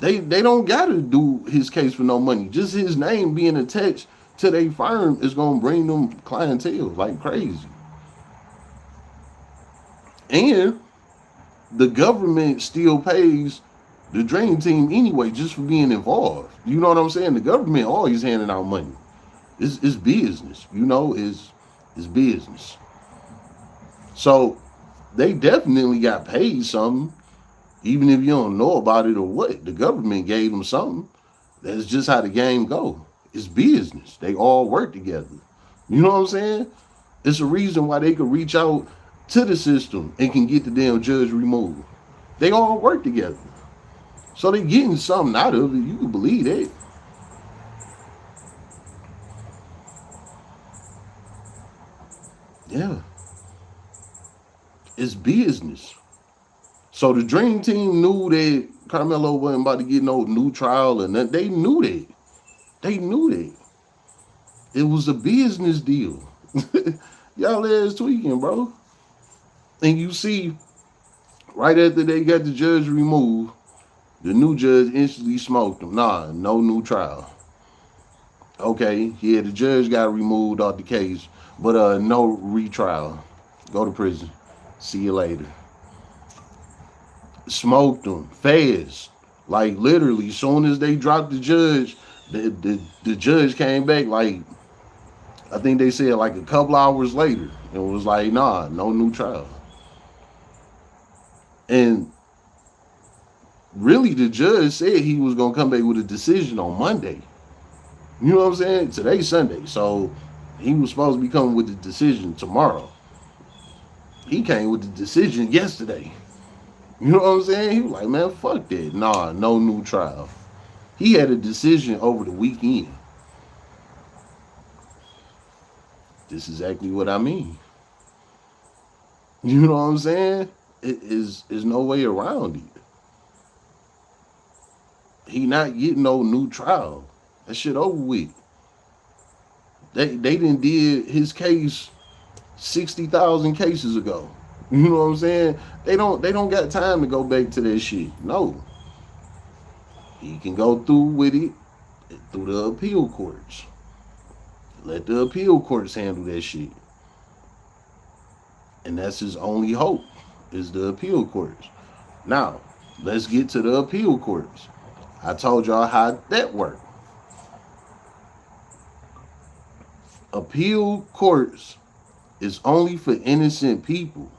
They don't gotta do his case for no money. Just his name being attached to their firm is gonna bring them clientele like crazy. And the government still pays the dream team anyway just for being involved. You know what I'm saying? The government always handing out money. It's business. You know, it's business. So they definitely got paid something, even if you don't know about it or what. The government gave them something. That's just how the game go. It's business. They all work together. You know what I'm saying? It's a reason why they could reach out to the system and can get the damn judge removed. They all work together. So they getting something out of it. You can believe that. Yeah. It's business. So the dream team knew that Karmelo wasn't about to get no new trial and that. They knew that. They knew that. It was a business deal. Y'all ass tweaking, bro. And you see, right after they got the judge removed, the new judge instantly smoked him. Nah, no new trial. Okay, yeah, the judge got removed off the case, but no retrial. Go to prison. See you later. Smoked them fast. Like literally, soon as they dropped the judge, the judge came back like I think they said like a couple hours later and was like, nah, no new trial. And really the judge said he was gonna come back with a decision on Monday. You know what I'm saying? Today's Sunday, so he was supposed to be coming with the decision tomorrow. He came with the decision yesterday. You know what I'm saying? He was like, man, fuck that. Nah, no new trial. He had a decision over the weekend. This is exactly what I mean. You know what I'm saying? It is no way around it. He not getting no new trial. That shit over with. They didn't did his case 60,000 cases ago. You know what I'm saying? They don't got time to go back to that shit. No. He can go through with it through the appeal courts. Let the appeal courts handle that shit. And that's his only hope is the appeal courts. Now, let's get to the appeal courts. I told y'all how that worked. Appeal courts is only for innocent people.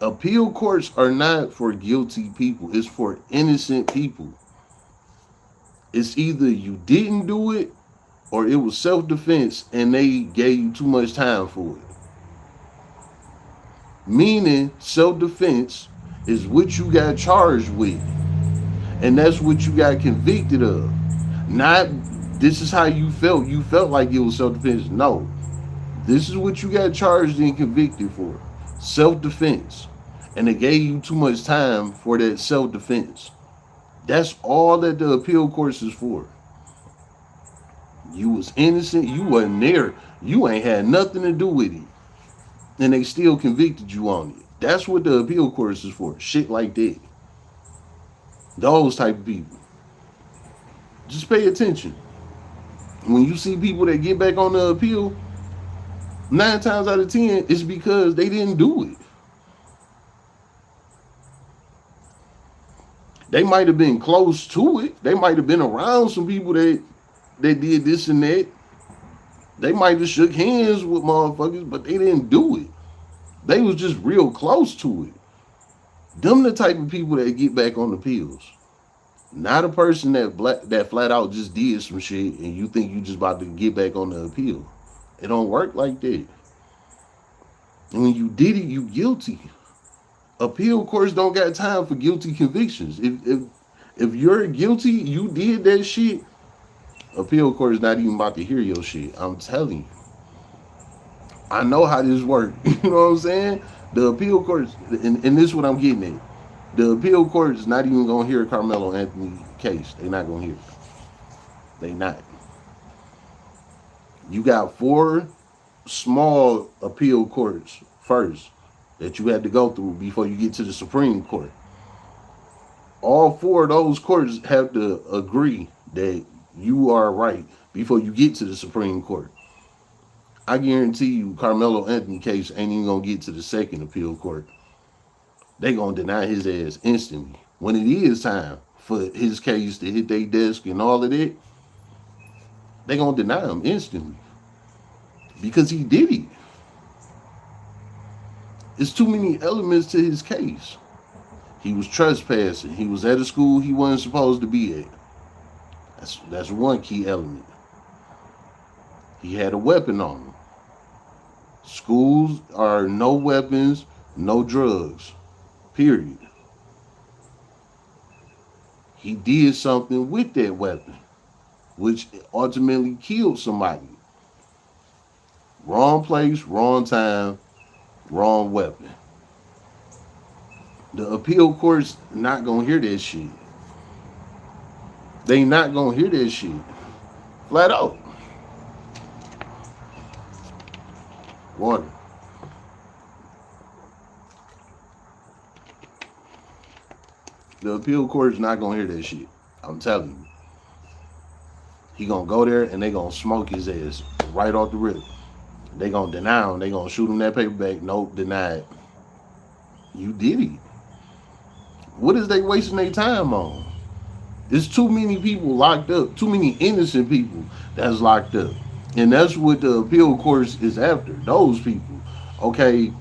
Appeal courts are not for guilty people. It's for innocent people. It's either you didn't do it or it was self-defense and they gave you too much time for it. Meaning self-defense is what you got charged with. And that's what you got convicted of. Not this is how you felt. You felt like it was self-defense. No. This is what you got charged and convicted for. Self-defense. And they gave you too much time for that self-defense. That's all that the appeal course is for. You was innocent. You wasn't there. You ain't had nothing to do with it. And they still convicted you on it. That's what the appeal courts is for. Shit like that. Those type of people. Just pay attention. When you see people that get back on the appeal, 9 times out of 10, it's because they didn't do it. They might have been close to it. They might have been around some people that did this and that. They might have shook hands with motherfuckers, but they didn't do it. They was just real close to it. Them the type of people that get back on the pills. Not a person that flat out just did some shit and you think you just about to get back on the appeal. It don't work like that. And when you did it, you guilty. Appeal courts don't got time for guilty convictions. If you're guilty, you did that shit. Appeal court is not even about to hear your shit. I'm telling you. I know how this works. You know what I'm saying? The appeal courts, and this is what I'm getting at. The appeal court is not even gonna hear Karmelo Anthony case. They're not gonna hear it. They not. You got 4 small appeal courts first that you had to go through before you get to the Supreme Court. All 4 of those courts have to agree that you are right before you get to the Supreme Court. I guarantee you Karmelo Anthony case ain't even gonna get to the second appeal court. They gonna deny his ass instantly. When it is time for his case to hit their desk and all of that, they gonna deny him instantly. Because he did it. It's too many elements to his case. He was trespassing. He was at a school he wasn't supposed to be at. That's one key element. He had a weapon on him. Schools are no weapons, no drugs. Period. He did something with that weapon, which ultimately killed somebody. Wrong place, wrong time, wrong weapon. The appeal court's not gonna hear that shit. They not gonna hear that shit. Flat out. Water. The appeal court's not gonna hear that shit. I'm telling you. He gonna go there and they gonna smoke his ass right off the rip. They gonna deny him. They gonna shoot him that paper back. Nope, denied. You did it. What is they wasting their time on? There's too many people locked up. Too many innocent people that's locked up. And that's what the appeal courts is after. Those people. Okay,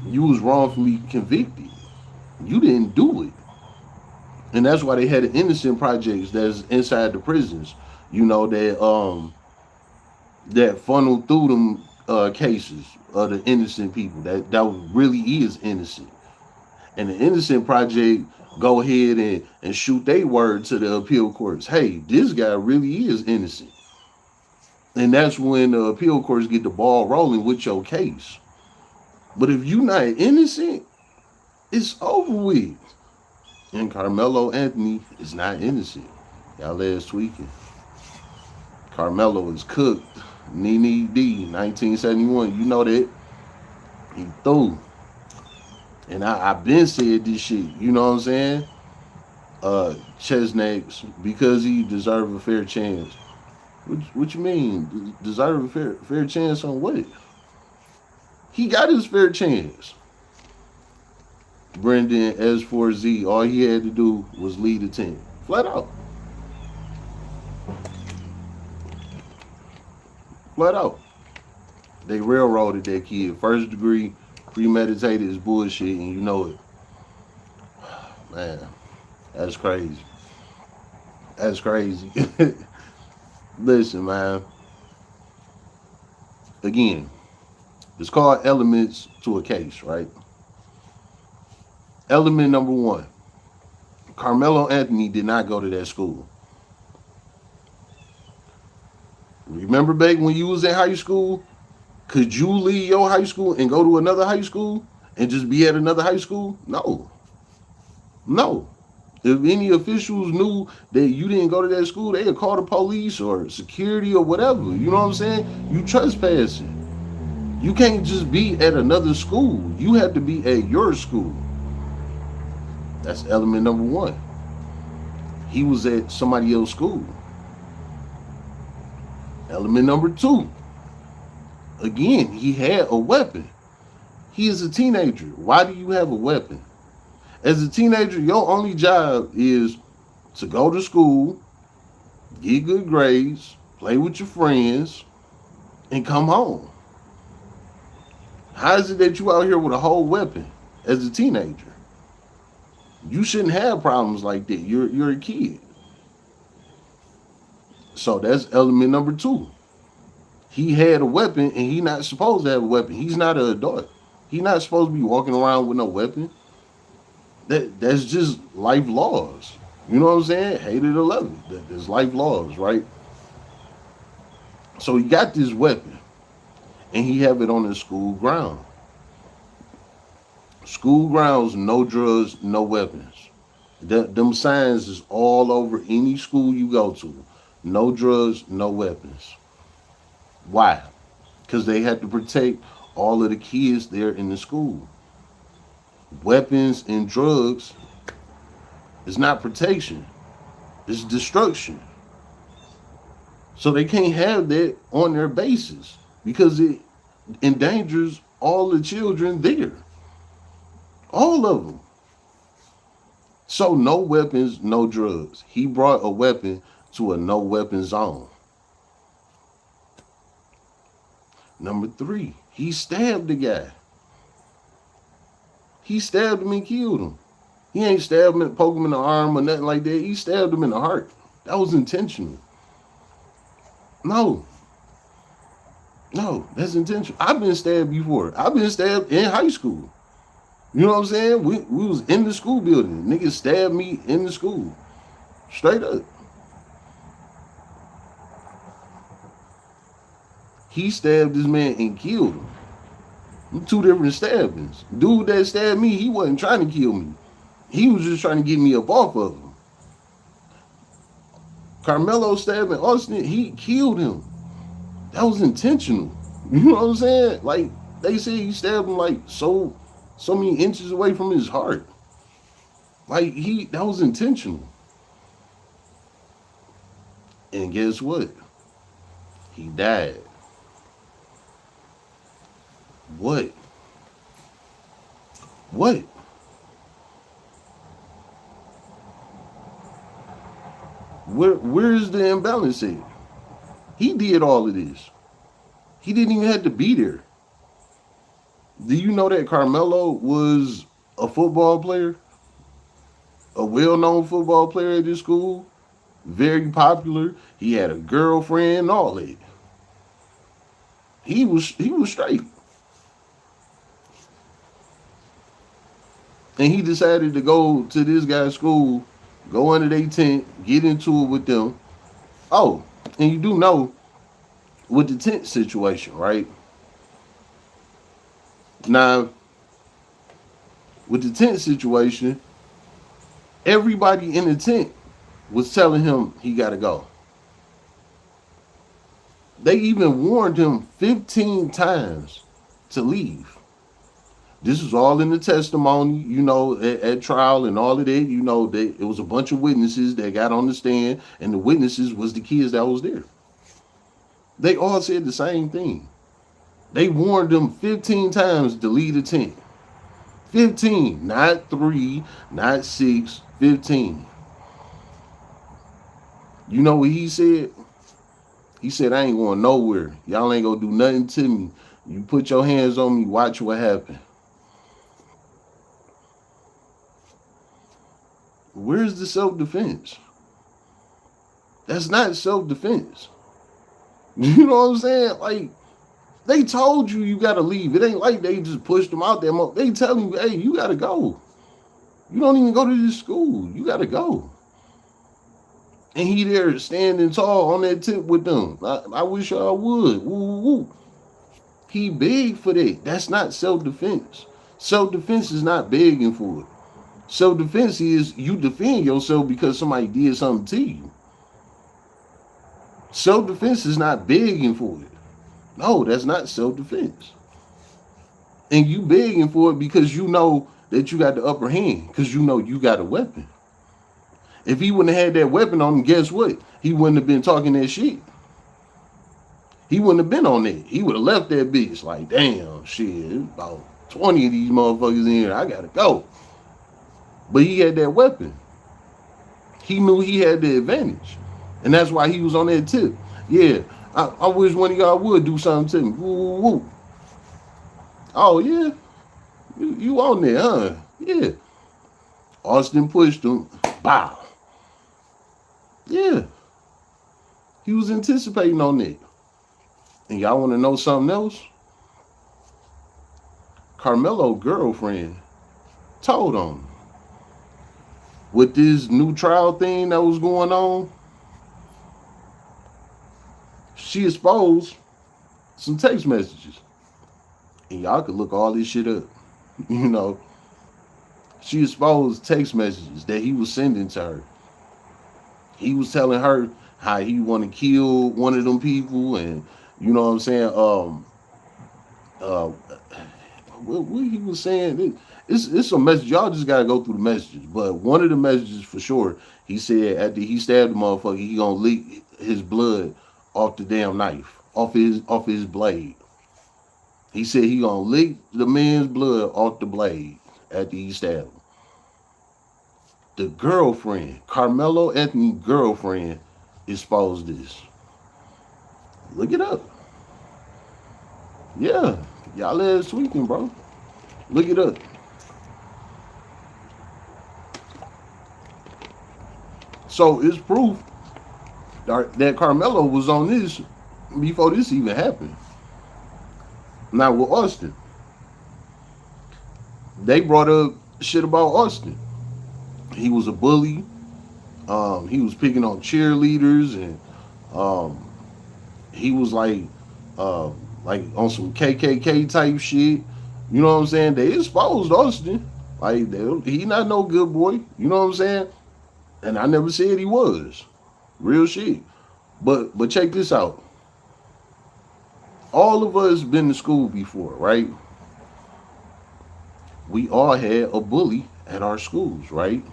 you was wrongfully convicted. You didn't do it. And that's why they had the innocent projects that's inside the prisons. You know, that funnel through them cases of the innocent people. That really is innocent. And the innocent project go ahead and shoot their word to the appeal courts. Hey, this guy really is innocent. And that's when the appeal courts get the ball rolling with your case. But if you're not innocent, it's over with. And Karmelo Anthony is not innocent. Y'all ass tweaking. Karmelo is cooked. Nene D, 1971. You know that. He threw. And I've been said this shit. You know what I'm saying? Chesnecks, because he deserved a fair chance. What you mean? Deserve a fair chance on what? He got his fair chance. Brendan S4Z, all he had to do was lead the team. Flat out. Flat out. They railroaded that kid. First degree, premeditated is bullshit, and you know it. Man, that's crazy. That's crazy. Listen, man. Again, it's called elements to a case, right? Element number 1. Karmelo Anthony did not go to that school. Remember back when you was in high school? Could you leave your high school and go to another high school and just be at another high school? No. No. If any officials knew that you didn't go to that school, they would call the police or security or whatever. You know what I'm saying? You trespassing. You can't just be at another school. You have to be at your school. That's element number one. He was at somebody else's school. Element number two. Again, he had a weapon. He is a teenager. Why do you have a weapon? As a teenager, your only job is to go to school, get good grades, play with your friends, and come home. How is it that you out here with a whole weapon as a teenager? You shouldn't have problems like that. You're a kid. So that's element number two. He had a weapon and he not supposed to have a weapon. He's not an adult. He's not supposed to be walking around with no weapon. That's just life laws. You know what I'm saying? Hate it or love it. There's life laws, right? So he got this weapon and he have it on his school ground. School grounds, no drugs, no weapons. Them signs is all over any school you go to. No drugs, no weapons. Why? Because they had to protect all of the kids there in the school. Weapons and drugs is not protection. It's destruction. So they can't have that on their bases because it endangers all the children there. All of them. So no weapons, no drugs. He brought a weapon to a no weapon zone. Number three, he stabbed the guy. He stabbed him and killed him. He ain't stabbed him and poked him in the arm or nothing like that. He stabbed him in the heart. That was intentional. No. No, that's intentional. I've been stabbed before. I've been stabbed in high school. You know what I'm saying? We was in the school building. Niggas stabbed me in the school. Straight up. He stabbed this man and killed him. Two different stabbings. Dude that stabbed me, he wasn't trying to kill me. He was just trying to get me up off of him. Karmelo stabbing Austin, he killed him. That was intentional. You know what I'm saying? Like they say he stabbed him like so many inches away from his heart. Like that was intentional. And guess what? He died. What? What? Where's the imbalance at? He did all of this. He didn't even have to be there. Do you know that Karmelo was a football player? A well-known football player at this school? Very popular. He had a girlfriend, all that. He was straight. And he decided to go to this guy's school, go under their tent, get into it with them. Oh, and you do know with the tent situation, right? Now, with the tent situation, everybody in the tent was telling him he got to go. They even warned him 15 times to leave. This was all in the testimony, you know, at trial and all of that. You know, that it was a bunch of witnesses that got on the stand, and the witnesses was the kids that was there. They all said the same thing. They warned them 15 times to leave the tent. 15, not 3, not 6, 15. You know what he said? He said, I ain't going nowhere. Y'all ain't gonna do nothing to me. You put your hands on me, watch what happens. Where's the self-defense? That's not self-defense. You know what I'm saying? Like, they told you gotta leave. It ain't like they just pushed them out there. They telling you, hey, you gotta go. You don't even go to this school. You gotta go. And he there standing tall on that tip with them. I wish I would. Woo, woo. He begged for that. That's not self-defense. Self-defense is not begging for it. Self-defense is you defend yourself because somebody did something to you. Self-defense is not begging for it. No, that's not self-defense. And you begging for it because you know that you got the upper hand, because you know you got a weapon. If he wouldn't have had that weapon on him, guess what? He wouldn't have been talking that shit. He wouldn't have been on that. He would have left that bitch like, damn, shit, about 20 of these motherfuckers in here. I gotta go. But he had that weapon. He knew he had the advantage. And that's why he was on that tip. Yeah, I wish one of y'all would do something to me. Woo, woo, woo. Oh, yeah? You on there, huh? Yeah. Austin pushed him. Bow. Yeah. He was anticipating on that. And y'all want to know something else? Karmelo girlfriend told on him. With this new trial thing that was going on, she exposed some text messages. And y'all could look all this shit up. You know, she exposed text messages that he was sending to her. He was telling her how he want to kill one of them people, and you know what I'm saying. Uh, what he was saying, it's some message. Y'all just gotta go through the messages. But one of the messages for sure, he said after he stabbed the motherfucker, he gonna leak his blood off the damn knife, off his blade. He said he gonna lick the man's blood off the blade after he stabbed him. The girlfriend, Carmelo Anthony girlfriend, exposed this. Look it up. Yeah, y'all ass tweaking, bro. Look it up. So it's proof that Carmelo was on this before this even happened. Now with Austin, they brought up shit about Austin. He was a bully. He was picking on cheerleaders, and um, he was uh, like on some KKK type shit. You know what I'm saying? They exposed Austin. Like he not no good boy. You know what I'm saying? And I never said he was. Real shit. But check this out. All of us been to school before, right? We all had a bully at our schools, right?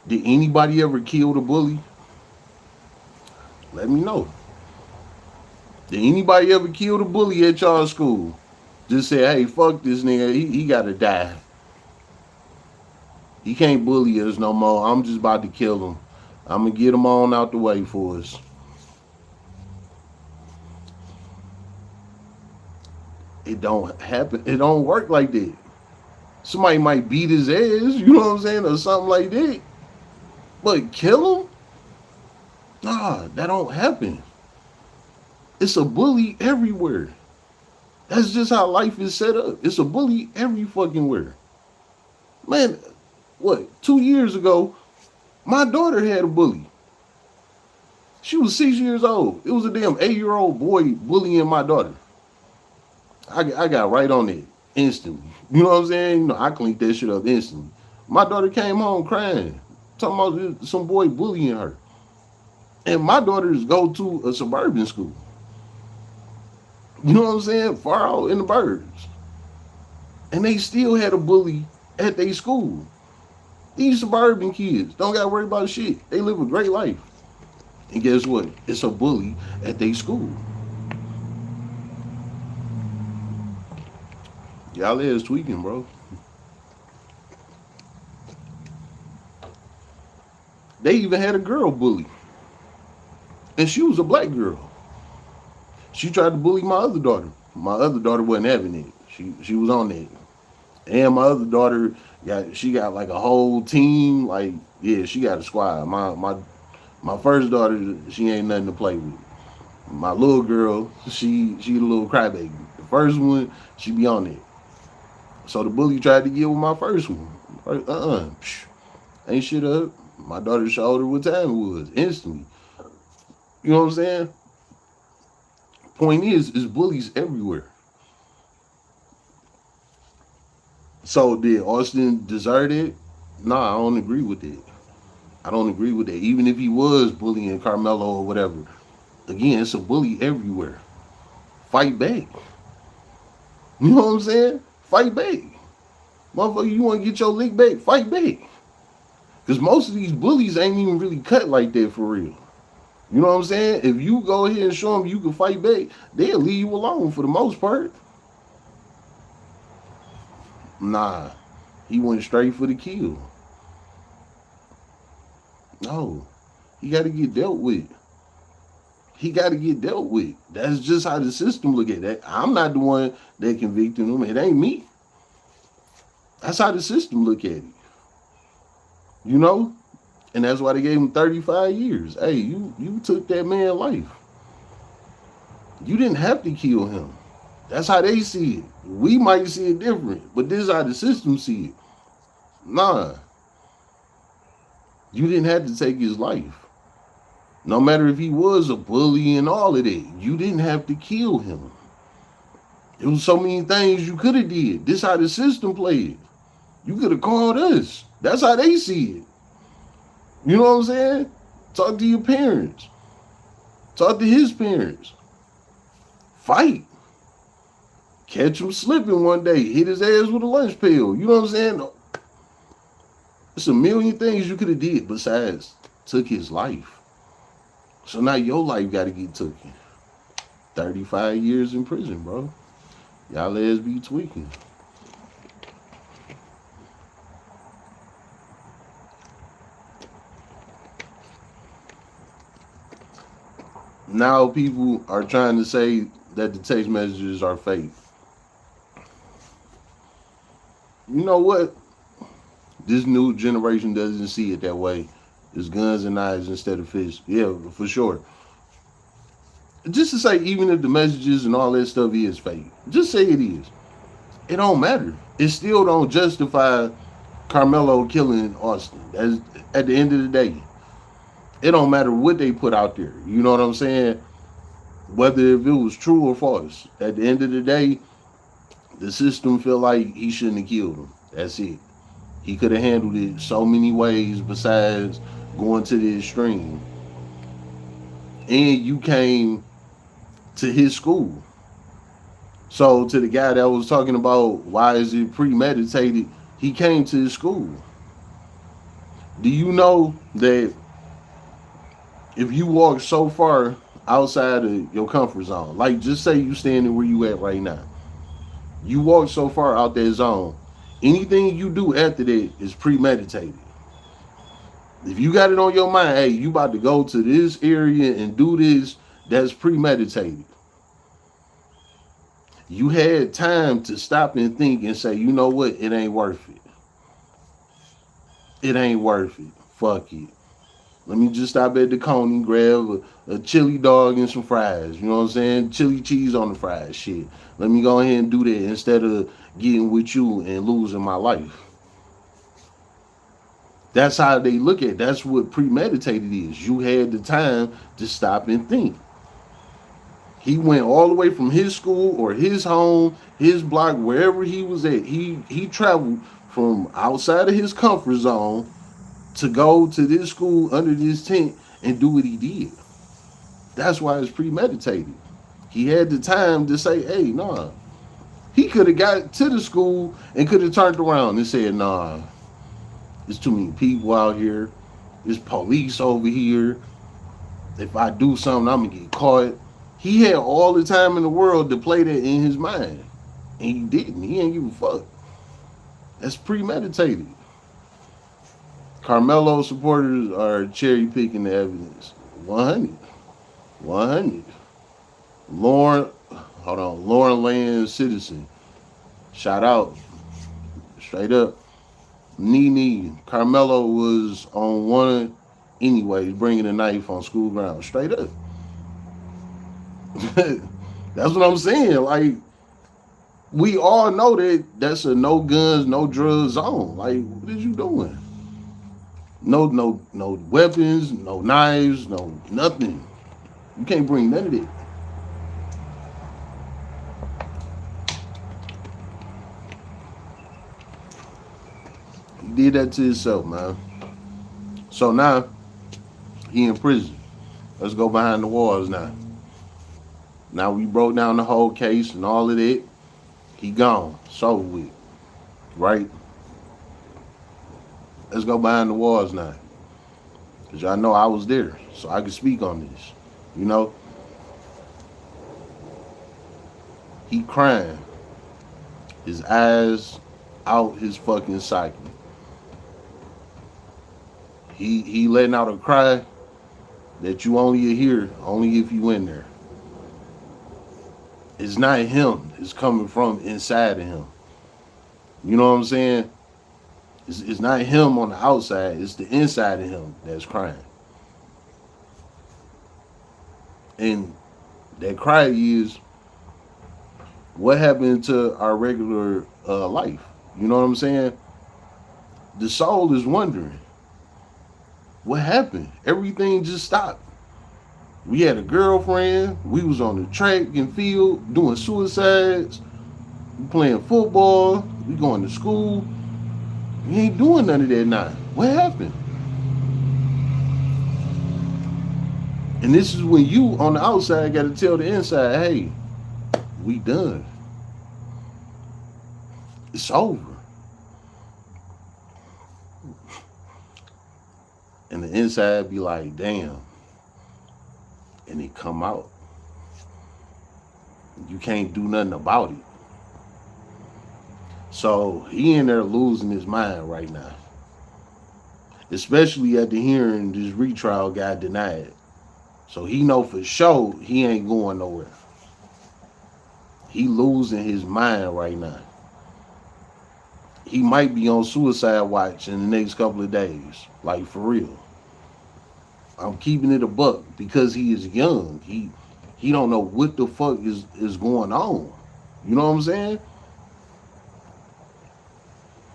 Did anybody ever kill the bully? Let me know. Did anybody ever kill the bully at y'all school? Just say, hey, fuck this nigga. He gotta die. He can't bully us no more. I'm just about to kill him. I'm gonna get him on out the way for us. It don't happen. It don't work like that. Somebody might beat his ass, you know what I'm saying, or something like that. But kill him? Nah, that don't happen. It's a bully everywhere. That's just how life is set up. It's a bully every fucking where. Man, what, 2 years ago, my daughter had a bully. She was 6 years old. It was a damn 8-year-old boy bullying my daughter. I got right on it instantly. You know what I'm saying? You know, I cleaned that shit up instantly. My daughter came home crying, talking about some boy bullying her. And my daughters go to a suburban school. You know what I'm saying? Far out in the burbs. And they still had a bully at their school. These suburban kids don't gotta worry about shit. They live a great life. And guess what? It's a bully at their school. Y'all is tweaking, bro. They even had a girl bully. And she was a black girl. She tried to bully my other daughter. My other daughter wasn't having it. She was on it. And my other daughter got like a whole team. Like, yeah, she got a squad. My first daughter, she ain't nothing to play with. My little girl, she the little crybaby. The first one, she be on it. So the bully tried to get with my first one. Ain't shit up. My daughter showed her what time it was instantly. You know what I'm saying? Point is bullies everywhere. So did Austin deserve it? Nah, I don't agree with it. I don't agree with that. Even if he was bullying Carmelo or whatever, again, it's a bully everywhere. Fight back. You know what I'm saying? Fight back. Motherfucker, you want to get your lick back? Fight back. Because most of these bullies ain't even really cut like that for real. You know what I'm saying? If you go ahead and show them you can fight back, they'll leave you alone for the most part. Nah, he went straight for the kill. No, he got to get dealt with. He got to get dealt with. That's just how the system look at that. I'm not the one that convicted him. It ain't me. That's how the system look at it. You know? And that's why they gave him 35 years. Hey, you took that man's life. You didn't have to kill him. That's how they see it. We might see it different, but this is how the system see it. Nah, you didn't have to take his life. No matter if he was a bully and all of that, you didn't have to kill him. There was so many things you could have did. This is how the system played. You could have called us. That's how they see it. You know what I'm saying? Talk to your parents. Talk to his parents. Fight. Catch him slipping one day. Hit his ass with a lunch pail. You know what I'm saying? There's a million things you could have did besides took his life. So now your life got to get taken. 35 years in prison, bro. Y'all ass be tweaking. Now people are trying to say that the text messages are fake. You know what? This new generation doesn't see it that way. It's guns and knives instead of fists. Yeah, for sure. Just to say, even if the messages and all that stuff is fake, just say it is. It don't matter. It still don't justify Carmelo killing Austin. As at the end of the day, it don't matter what they put out there. You know what I'm saying? Whether if it was true or false. At the end of the day, the system feel like he shouldn't have killed him. That's it. He could have handled it so many ways besides going to the extreme. And you came to his school. So to the guy that was talking about why is it premeditated, he came to his school. Do you know that if you walk so far outside of your comfort zone, like just say you standing where you at right now, you walk so far out that zone, anything you do after that is premeditated. If you got it on your mind, hey, you about to go to this area and do this, that's premeditated. You had time to stop and think and say, you know what, it ain't worth it. It ain't worth it. Fuck it. Let me just stop at the Coney, grab a chili dog and some fries. You know what I'm saying? Chili cheese on the fries. Shit. Let me go ahead and do that instead of getting with you and losing my life. That's how they look at it. That's what premeditated is. You had the time to stop and think. He went all the way from his school or his home, his block, wherever he was at. He traveled from outside of his comfort zone to go to this school under this tent and do what he did. That's why it's premeditated. He had the time to say, hey, nah. He could have got to the school and could have turned around and said, nah, there's too many people out here. There's police over here. If I do something, I'm going to get caught. He had all the time in the world to play that in his mind. And he didn't. He ain't give a fuck. That's premeditated. Carmelo supporters are cherry picking the evidence. 100. 100. Lauren, hold on. Lauren Land Citizen. Shout out. Straight up. Nene. Carmelo was on one anyway, bringing a knife on school grounds. Straight up. That's what I'm saying. Like, we all know that that's a no guns, no drugs zone. Like, what is you doing? No weapons, no knives, no nothing. You can't bring none of it. did that to himself, man. So now he in prison. Let's go behind the walls now. Now we broke down the whole case and all of it. He gone. So with. Right? Let's go behind the walls now. Because y'all know I was there. So I can speak on this. You know? He crying. His eyes out his fucking socket. He letting out a cry that you only hear only if you in there. It's not him. It's coming from inside of him. You know what I'm saying? It's not him on the outside. It's the inside of him that's crying. And that cry is what happened to our regular life. You know what I'm saying? The soul is wondering what happened. Everything just stopped. We had a girlfriend. We was on the track and field doing suicides. We playing football. We going to school. We ain't doing none of that now. What happened? And this is when you on the outside got to tell the inside, hey, we done. It's over. And the inside be like, damn. And it come out. You can't do nothing about it. So he in there losing his mind right now. Especially after hearing this retrial got denied. So he know for sure he ain't going nowhere. He losing his mind right now. He might be on suicide watch in the next couple of days. Like for real. I'm keeping it a buck because he is young. He don't know what the fuck is going on. You know what I'm saying?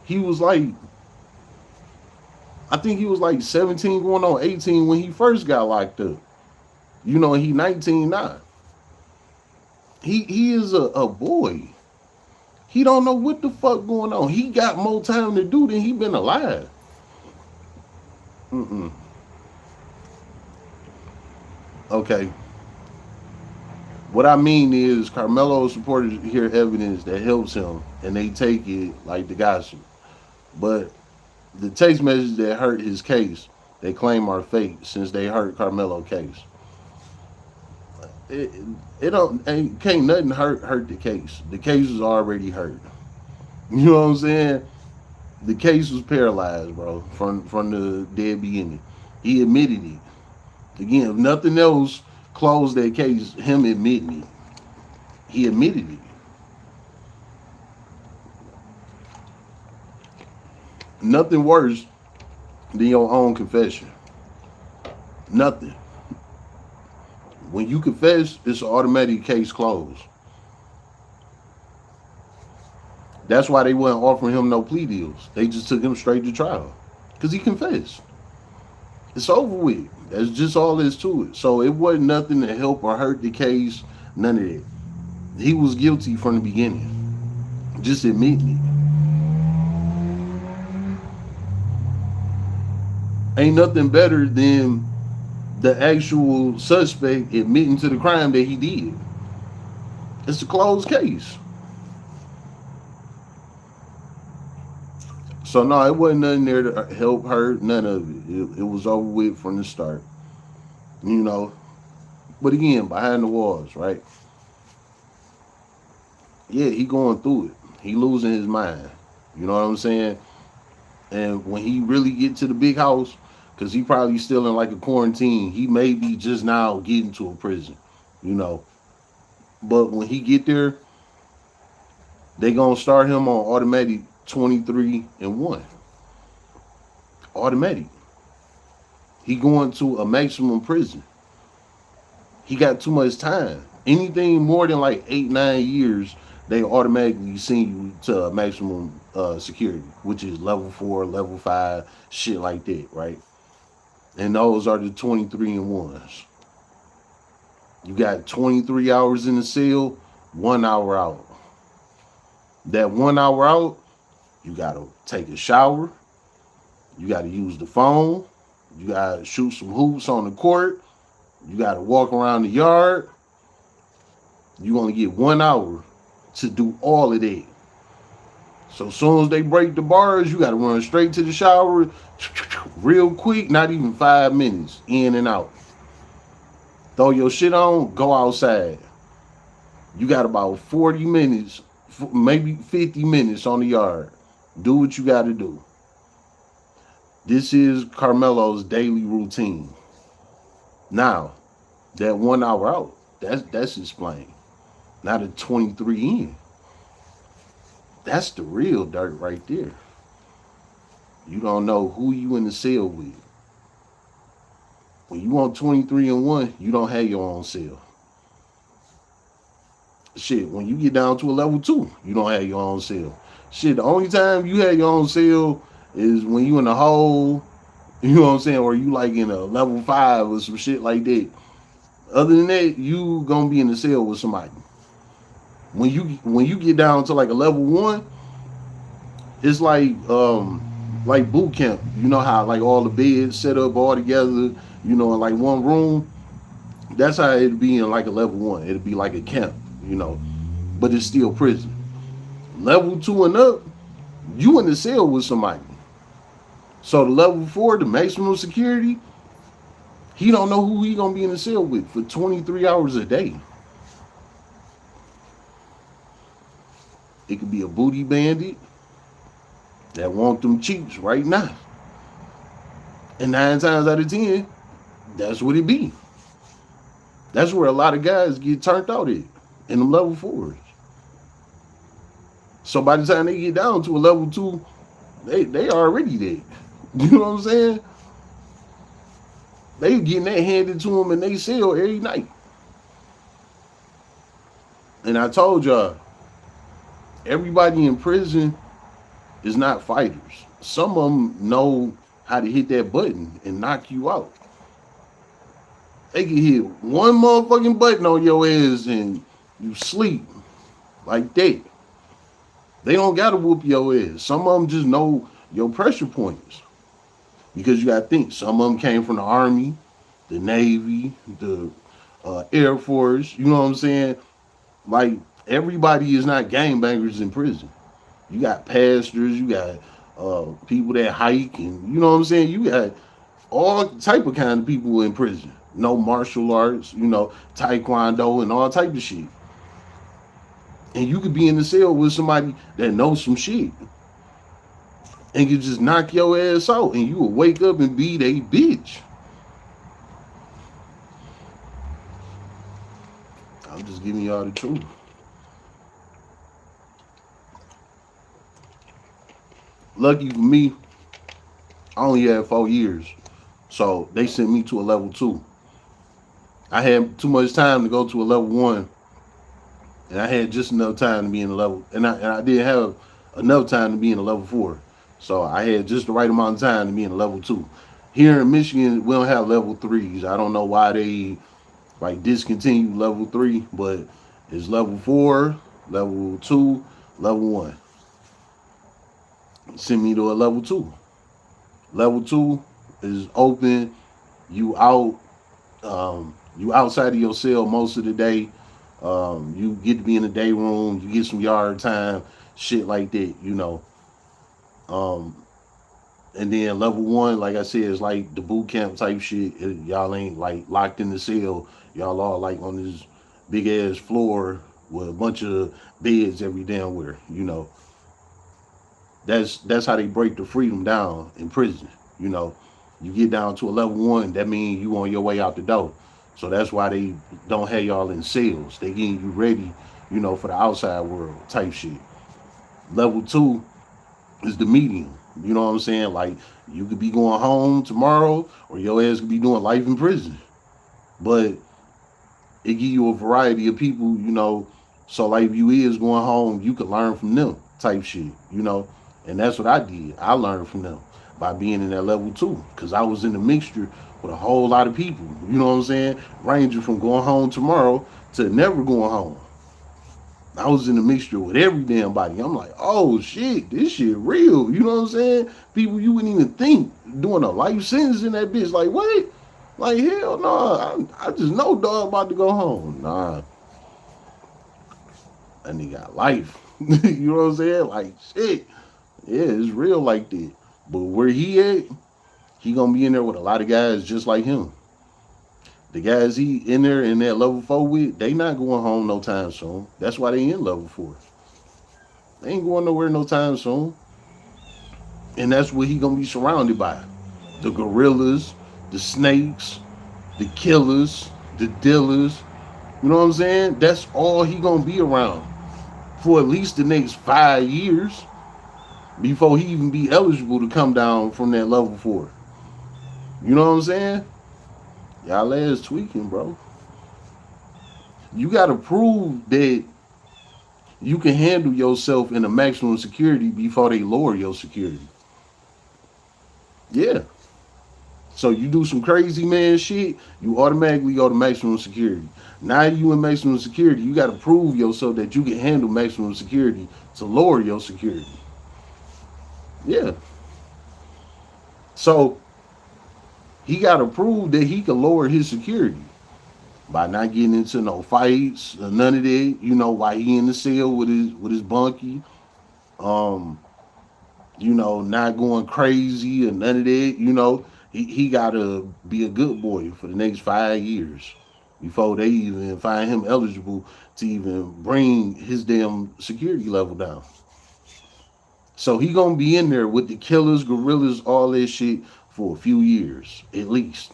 He was like, I think he was like 17 going on 18 when he first got locked up. You know, he 19 now. He is a boy. He don't know what the fuck going on. He got more time to do than he been alive. Okay. What I mean is Karmelo supporters hear evidence that helps him and they take it like the gospel. But the text messages that hurt his case, they claim are fake since they hurt Karmelo case. It, it don't ain't can't nothing hurt the case. The case is already hurt. You know what I'm saying? The case was paralyzed, bro, from the dead beginning. He admitted it. Again, if nothing else closed that case, him admitting it. He admitted it. Nothing worse than your own confession. Nothing. When you confess, it's an automatic case closed. That's why they wasn't offering him no plea deals. They just took him straight to trial. Because he confessed. It's over with. That's just all there is to it. So it wasn't nothing to help or hurt the case. None of that. He was guilty from the beginning. Just admitting it. Ain't nothing better than the actual suspect admitting to the crime that he did. It's a closed case. So no, it wasn't nothing there to help hurt, none of it. It was over with from the start. You know. But again, behind the walls, right? Yeah, he going through it. He losing his mind. You know what I'm saying? And when he really get to the big house, because he probably still in like a quarantine, he may be just now getting to a prison, you know. But when he get there, they gonna start him on automatic 23-1. Automatic. He going to a maximum prison. He got too much time. Anything more than like 8-9 years, they automatically send you to a maximum security, which is level 4, level 5, shit like that, right? And those are the 23-1s. You got 23 hours in the cell, 1 hour out. That 1 hour out, you gotta take a shower, You got to use the phone. You got to shoot some hoops on the court. You got to walk around the yard. You only get 1 hour to do all of that. So as soon as they break the bars, you got to run straight to the shower real quick, not even 5 minutes, in and out. Throw your shit on, go outside. You got about 40 minutes, maybe 50 minutes on the yard. Do what you got to do. This is Karmelo's daily routine. Now, that 1 hour out, that's explained. Not a 23 in. That's the real dirt right there. You don't know who you in the cell with. When you want 23 and 1, you don't have your own cell. Shit, when you get down to a level 2, you don't have your own cell. Shit, the only time you have your own cell is when you in a hole, you know what I'm saying, or you like in a level 5 or some shit like that. Other than that, you gonna be in the cell with somebody. When you get down to like a level 1, it's like boot camp. You know how like all the beds set up all together, you know, in like one room. That's how it'd be in like a level 1. It'd be like a camp, you know, but it's still prison. Level 2 and up, you in the cell with somebody. So the level 4, the maximum security, he don't know who he gonna be in the cell with for 23 hours a day. It could be a booty bandit that want them cheeks right now. And 9 times out of 10, that's what it be. That's where a lot of guys get turned out at, in them level 4s. So by the time they get down to a level 2, they already there. You know what I'm saying? They getting that handed to them in they cell every night. And I told y'all, everybody in prison is not fighters. Some of them know how to hit that button and knock you out. They can hit one motherfucking button on your ass and you sleep like that. They don't gotta whoop your ass. Some of them just know your pressure points. Because you gotta think, some of them came from the Army, the Navy, the Air Force. You know what I'm saying? Like, everybody is not gangbangers in prison. You got pastors, you got people that hike, and you know what I'm saying? You got all type of kind of people in prison. No martial arts, you know, taekwondo and all type of shit. And you could be in the cell with somebody that knows some shit and you just knock your ass out and you will wake up and be a bitch. I'm just giving y'all the truth. Lucky for me, I only had 4 years. So they sent me to a level 2. I had too much time to go to a level 1. And I had just enough time to be in a level, and I didn't have enough time to be in a level 4. So I had just the right amount of time to be in a level 2. Here in Michigan, we don't have level 3s. I don't know why they like discontinued level 3, but it's level 4, level 2, level 1. Send me to a level 2. Level 2 is open. You out. You outside of your cell most of the day. You get to be in the day room. You get some yard time, shit like that. You know. And then level 1, like I said, is like the boot camp type shit. Y'all ain't like locked in the cell. Y'all are like on this big ass floor with a bunch of beds every damn where. You know. That's how they break the freedom down in prison. You know, you get down to a level 1, that means you on your way out the door. So that's why they don't have y'all in cells. They getting you ready, you know, for the outside world type shit. Level 2 is the medium. You know what I'm saying? Like, you could be going home tomorrow, or your ass could be doing life in prison. But it give you a variety of people, you know. So like if you is going home, you could learn from them type shit, you know. And that's what I did. I learned from them by being in that level 2, because I was in the mixture with a whole lot of people. You know what I'm saying? Ranging from going home tomorrow to never going home. I was in a mixture with every damn body. I'm like, oh shit, this shit real. You know what I'm saying? People you wouldn't even think doing a life sentence in that bitch. Like, what? Like, hell no. I just know dog about to go home. Nah, that nigga got life. You know what I'm saying? Like, shit. Yeah, it's real like that. But where he at, he gonna be in there with a lot of guys just like him. The guys he in there in that level 4 with, they not going home no time soon. That's why they in level 4. They ain't going nowhere no time soon. And that's what he gonna be surrounded by. The gorillas, the snakes, the killers, the dealers. You know what I'm saying? That's all he gonna be around for at least the next 5 years before he even be eligible to come down from that level 4. You know what I'm saying? Y'all ass tweaking, bro. You gotta prove that you can handle yourself in a maximum security before they lower your security. Yeah. So you do some crazy man shit, you automatically go to maximum security. Now you in maximum security, you got to prove yourself that you can handle maximum security to lower your security. Yeah. So he got to prove that he can lower his security by not getting into no fights or none of that. You know, while he in the cell with his bunkie. Um, not going crazy or none of that. He gotta be a good boy for the next 5 years before they even find him eligible to even bring his damn security level down. So he gonna be in there with the killers, gorillas, all that shit for a few years at least.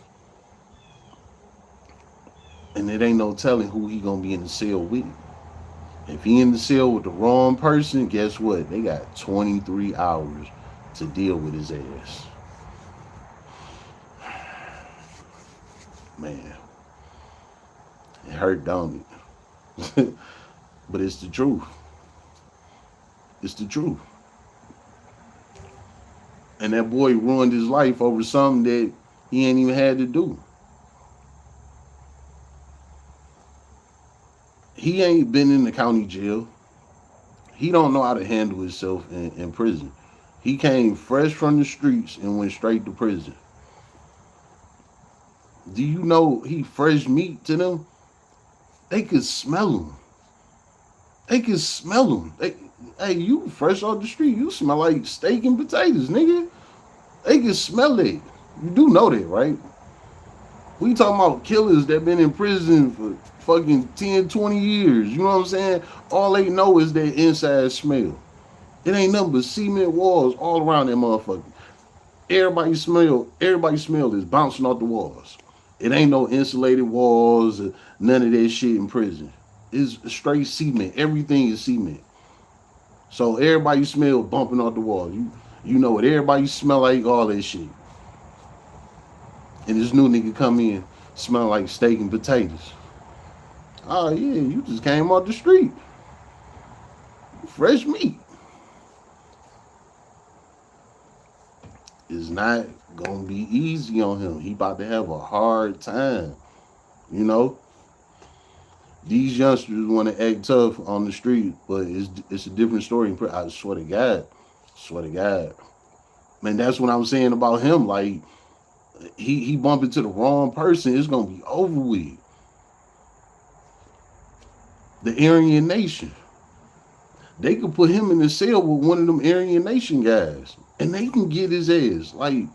And it ain't no telling who he gonna be in the cell with. If he in the cell with the wrong person, guess what? They got 23 hours to deal with his ass. Man, it hurt, don't it? But it's the truth. It's the truth. And that boy ruined his life over something that he ain't even had to do. He ain't been in the county jail. He don't know how to handle himself in prison. He came fresh from the streets and went straight to prison. Do you know he fresh meat to them? They could smell him. They can smell him. Hey, you fresh off the street. You smell like steak and potatoes, nigga. They can smell it. You do know that, right? We talking about killers that been in prison for fucking 10, 20 years. You know what I'm saying? All they know is their inside smell. It ain't nothing but cement walls all around that motherfucker. Everybody smell is bouncing off the walls. It ain't no insulated walls or none of that shit in prison. It's straight cement. Everything is cement. So everybody smell bumping off the wall. You know what everybody smell like, all that shit. And this new nigga come in smell like steak and potatoes. Oh yeah, you just came off the street. Fresh meat. It's not gonna be easy on him. He about to have a hard time. You know? These youngsters want to act tough on the street, but it's a different story. I swear to God. Swear to God. Man, that's what I'm saying about him. Like, he bump into the wrong person, it's gonna be over with. The Aryan Nation. They could put him in the cell with one of them Aryan Nation guys, and they can get his ass. Like,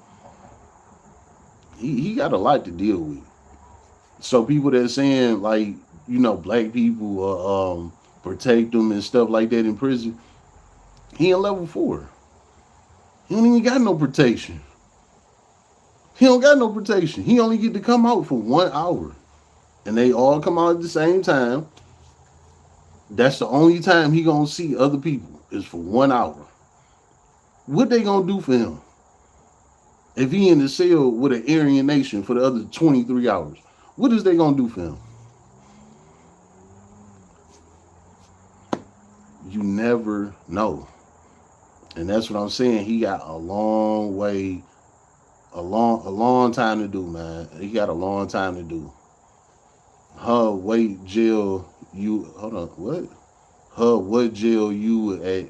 he got a lot to deal with. So people that saying like, black people protect them and stuff like that in prison, he in level 4. He don't even got no protection. He don't got no protection. He only get to come out for 1 hour. And they all come out at the same time. That's the only time he gonna see other people is for 1 hour. What they gonna do for him? If he in the cell with an Aryan Nation for the other 23 hours, what is they gonna do for him? You never know. And that's what I'm saying. He got a long way, a long time to do, man. He got a long time to do. Wait, jail, hold on, what? what jail you at?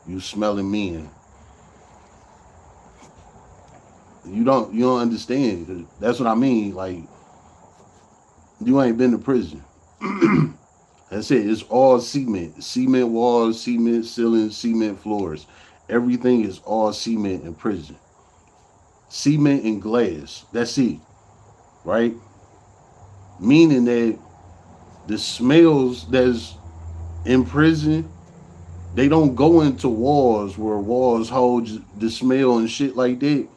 You smelling men. You don't understand. That's what I mean. Like, you ain't been to prison. That's it. It's all cement. Cement walls, cement ceilings, cement floors. Everything is all cement in prison. Cement and glass. That's it. Right? Meaning that the smells that's in prison, they don't go into walls where walls hold the smell and shit like that.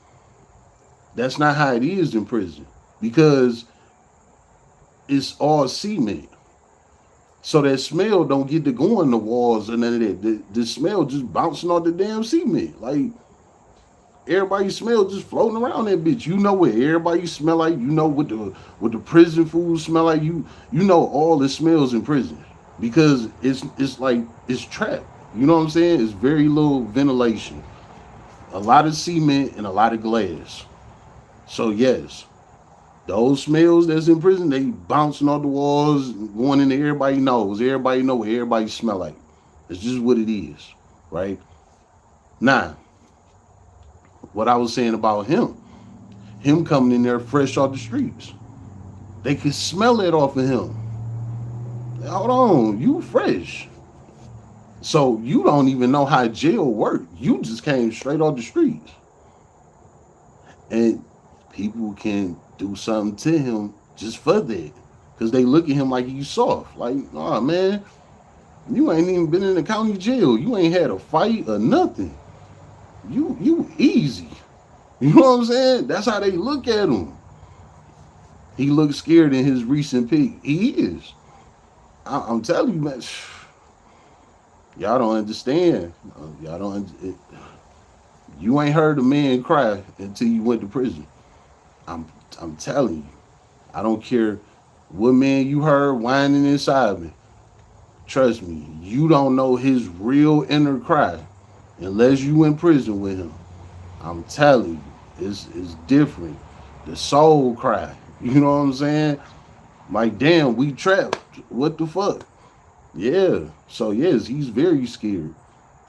That's not how it is in prison. Because it's all cement. So that smell don't get to go in the walls and none of that. The smell just bouncing off the damn cement. Like, everybody smell just floating around that bitch. You know what everybody smell like. You know what the prison food smell like. You know all the smells in prison because it's like it's trapped. You know what I'm saying? It's very little ventilation, a lot of cement and a lot of glass. So yes, those smells that's in prison, they bouncing off the walls, going into everybody knows. Everybody know what everybody smell like. It's just what it is, right? Now, what I was saying about him coming in there fresh off the streets, they could smell it off of him. Hold on, you fresh. So you don't even know how jail worked. You just came straight off the streets. And people can do something to him just for that. Because they look at him like he's soft. Like, nah, man, you ain't even been in the county jail. You ain't had a fight or nothing. You easy. You know what I'm saying? That's how they look at him. He looks scared in his recent pick. He is. I'm telling you, man. Y'all don't understand. Y'all don't. You ain't heard a man cry until you went to prison. I'm I'm telling you. I don't care what man you heard whining inside me. Trust me, you don't know his real inner cry unless you in prison with him. I'm telling you, it's different. The soul cry. You know what I'm saying? Like, damn, we trapped. What the fuck? Yeah. So yes, he's very scared.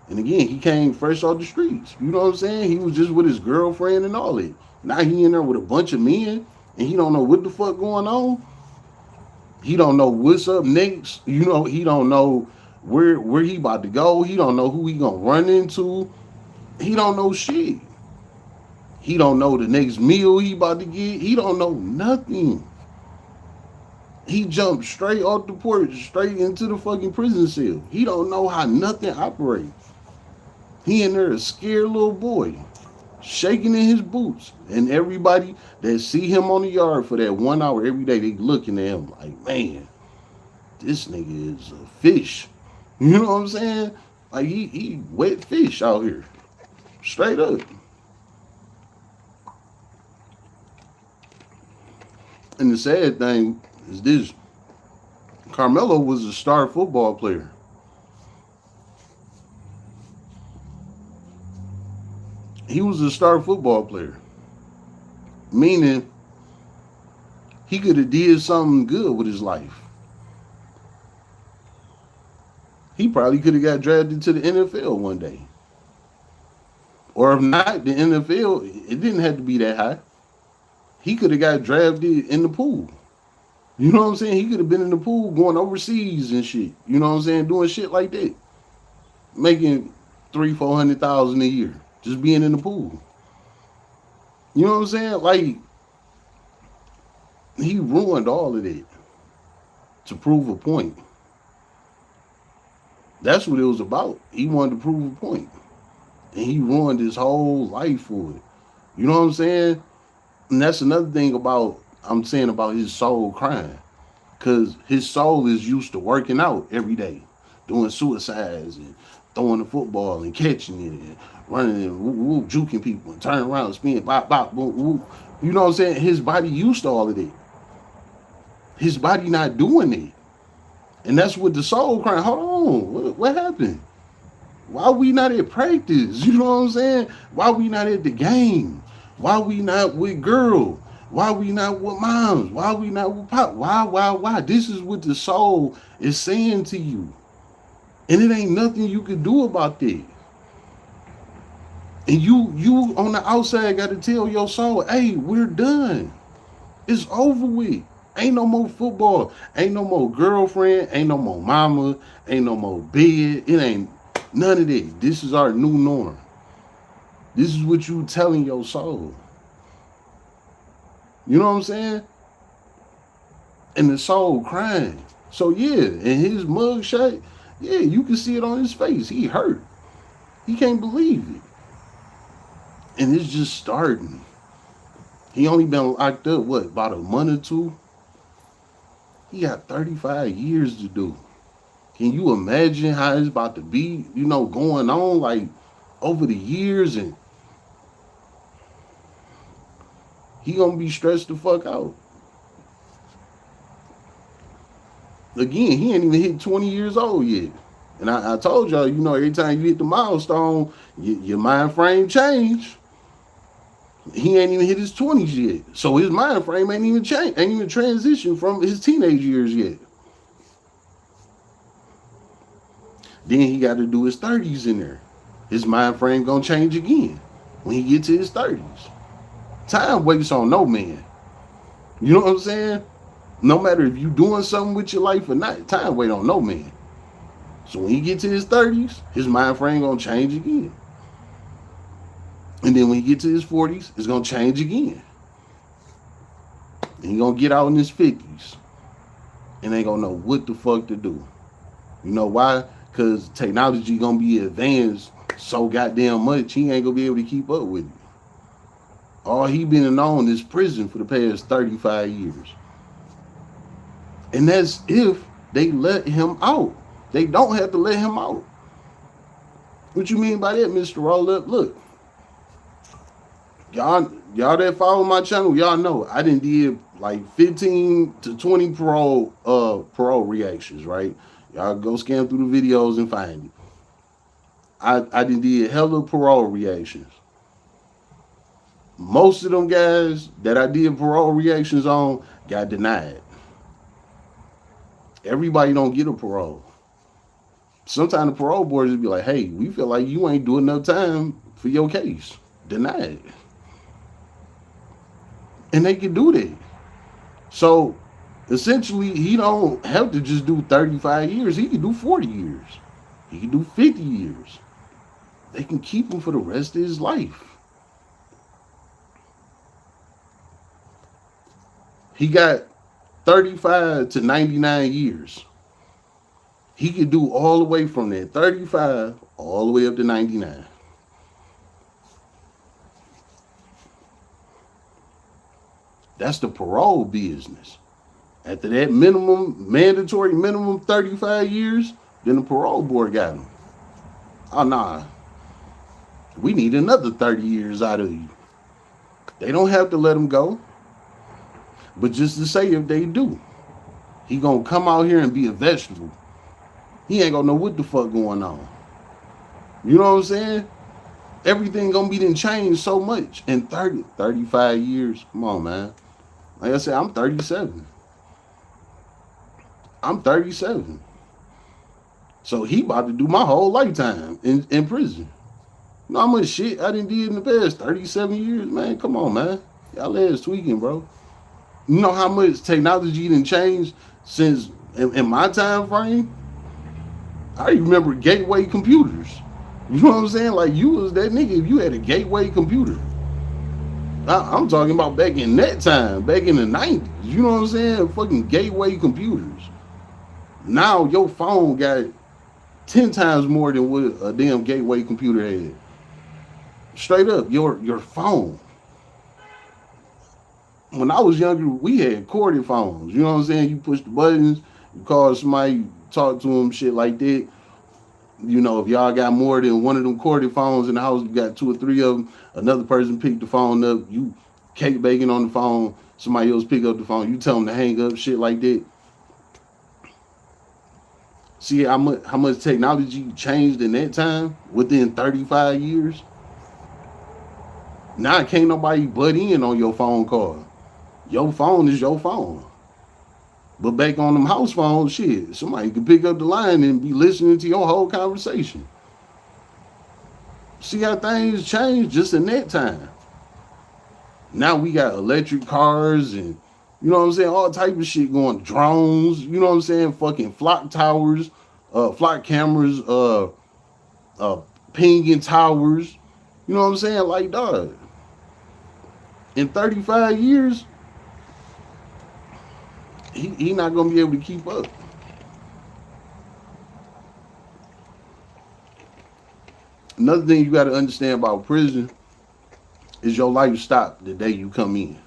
And again, he came fresh off the streets. You know what I'm saying? He was just with his girlfriend and all that. Now he in there with a bunch of men, and he don't know what the fuck going on. He don't know what's up next. You know, he don't know where he about to go. He don't know who he gonna run into. He don't know shit. He don't know the next meal he about to get. He don't know nothing. He jumped straight off the porch, straight into the fucking prison cell. He don't know how nothing operates. He in there a scared little boy, shaking in his boots. And everybody that see him on the yard for that 1 hour every day, they looking at him like, man, this nigga is a fish. You know what I'm saying? Like, he wet fish out here. Straight up. And the sad thing is this. Karmelo was a star football player. He was a star football player. Meaning, he could have did something good with his life. He probably could have got drafted to the NFL one day. Or if not, the NFL, it didn't have to be that high. He could have got drafted in the pool. You know what I'm saying? He could have been in the pool going overseas and shit. You know what I'm saying? Doing shit like that. Making 300,000-400,000 a year. Just being in the pool. You know what I'm saying? Like, he ruined all of that to prove a point. That's what it was about. He wanted to prove a point. And he ruined his whole life for it. You know what I'm saying? And that's another thing I'm saying about his soul crying. Because his soul is used to working out every day, doing suicides and throwing the football and catching it and running and whoop, whoop, juking people and turning around and spinning, bop, bop, boom, whoop. You know what I'm saying? His body used to all of that. His body not doing it. And that's what the soul crying. Hold on, what happened? Why we not at practice? You know what I'm saying? Why we not at the game? Why we not with girl? Why we not with moms? Why we not with pop? Why? This is what the soul is saying to you. And it ain't nothing you could do about that. And you on the outside got to tell your soul, hey, we're done. It's over with. Ain't no more football. Ain't no more girlfriend. Ain't no more mama. Ain't no more bed. It ain't none of that. This is our new norm. This is what you telling your soul. You know what I'm saying? And the soul crying. So yeah, in his mug shot, yeah, you can see it on his face. He hurt. He can't believe it. And it's just starting. He only been locked up, what, about a month or two? He got 35 years to do. Can you imagine how it's about to be, going on like over the years, and he gonna be stressed the fuck out. Again, he ain't even hit 20 years old yet. And I told y'all, every time you hit the milestone, your mind frame change. He ain't even hit his 20s yet. So his mind frame ain't even changed, ain't even transitioned from his teenage years yet. Then he got to do his 30s in there. His mind frame gonna change again when he get to his 30s. Time waits on no man. You know what I'm saying? No matter if you doing something with your life or not, time wait on no man. So when he get to his 30s, his mind frame gonna change again. And then when he get to his 40s, it's gonna change again. And he gonna get out in his 50s and ain't gonna know what the fuck to do. You know why? Because technology gonna be advanced so goddamn much, he ain't gonna be able to keep up with it. All he been on is prison for the past 35 years. And that's if they let him out. They don't have to let him out. What you mean by that, Mr. Roll Up? Look, y'all that follow my channel, y'all know I done did like 15 to 20 parole reactions, right? Y'all go scan through the videos and find it. I done did hella parole reactions. Most of them guys that I did parole reactions on got denied. Everybody don't get a parole. Sometimes the parole boards will be like, hey, we feel like you ain't doing enough time for your case. Denied. And they can do that. So essentially, he don't have to just do 35 years. He can do 40 years. He can do 50 years. They can keep him for the rest of his life. He got 35 to 99 years. He could do all the way from that 35 all the way up to 99. That's the parole business. After that mandatory minimum 35 years, then the parole board got him. Oh, nah. We need another 30 years out of you. They don't have to let him go. But just to say if they do, he gonna come out here and be a vegetable. He ain't gonna know what the fuck going on. You know what I'm saying? Everything gonna be done changed so much in 35 years. Come on, man. Like I said, I'm 37. I'm 37. So he about to do my whole lifetime in prison. You know how much shit I done did in the past 37 years, man? Come on, man. Y'all ass tweaking, bro. You know how much technology done changed since in my time frame? I remember gateway computers. You know what I'm saying? Like, you was that nigga if you had a gateway computer. I'm talking about back in that time, back in the 90s. You know what I'm saying? Fucking gateway computers. Now your phone got 10 times more than what a damn gateway computer had. Straight up, your phone. When I was younger, we had corded phones. You know what I'm saying? You push the buttons, you call somebody, talk to them, shit like that. You know, if y'all got more than one of them corded phones in the house, you got two or three of them, another person pick the phone up, you cake baking on the phone, somebody else pick up the phone, you tell them to hang up, shit like that. See how much technology changed in that time within 35 years? Now can't nobody butt in on your phone call. Your phone is your phone. But back on them house phones, shit, somebody could pick up the line and be listening to your whole conversation. See how things change just in that time. Now we got electric cars and you know what I'm saying, all type of shit going, drones, you know what I'm saying, fucking flock towers, flock cameras, uh pinging towers. You know what I'm saying? Like dog. In 35 years, he not gonna be able to keep up. Another thing you gotta understand about prison is your life stop the day you come in.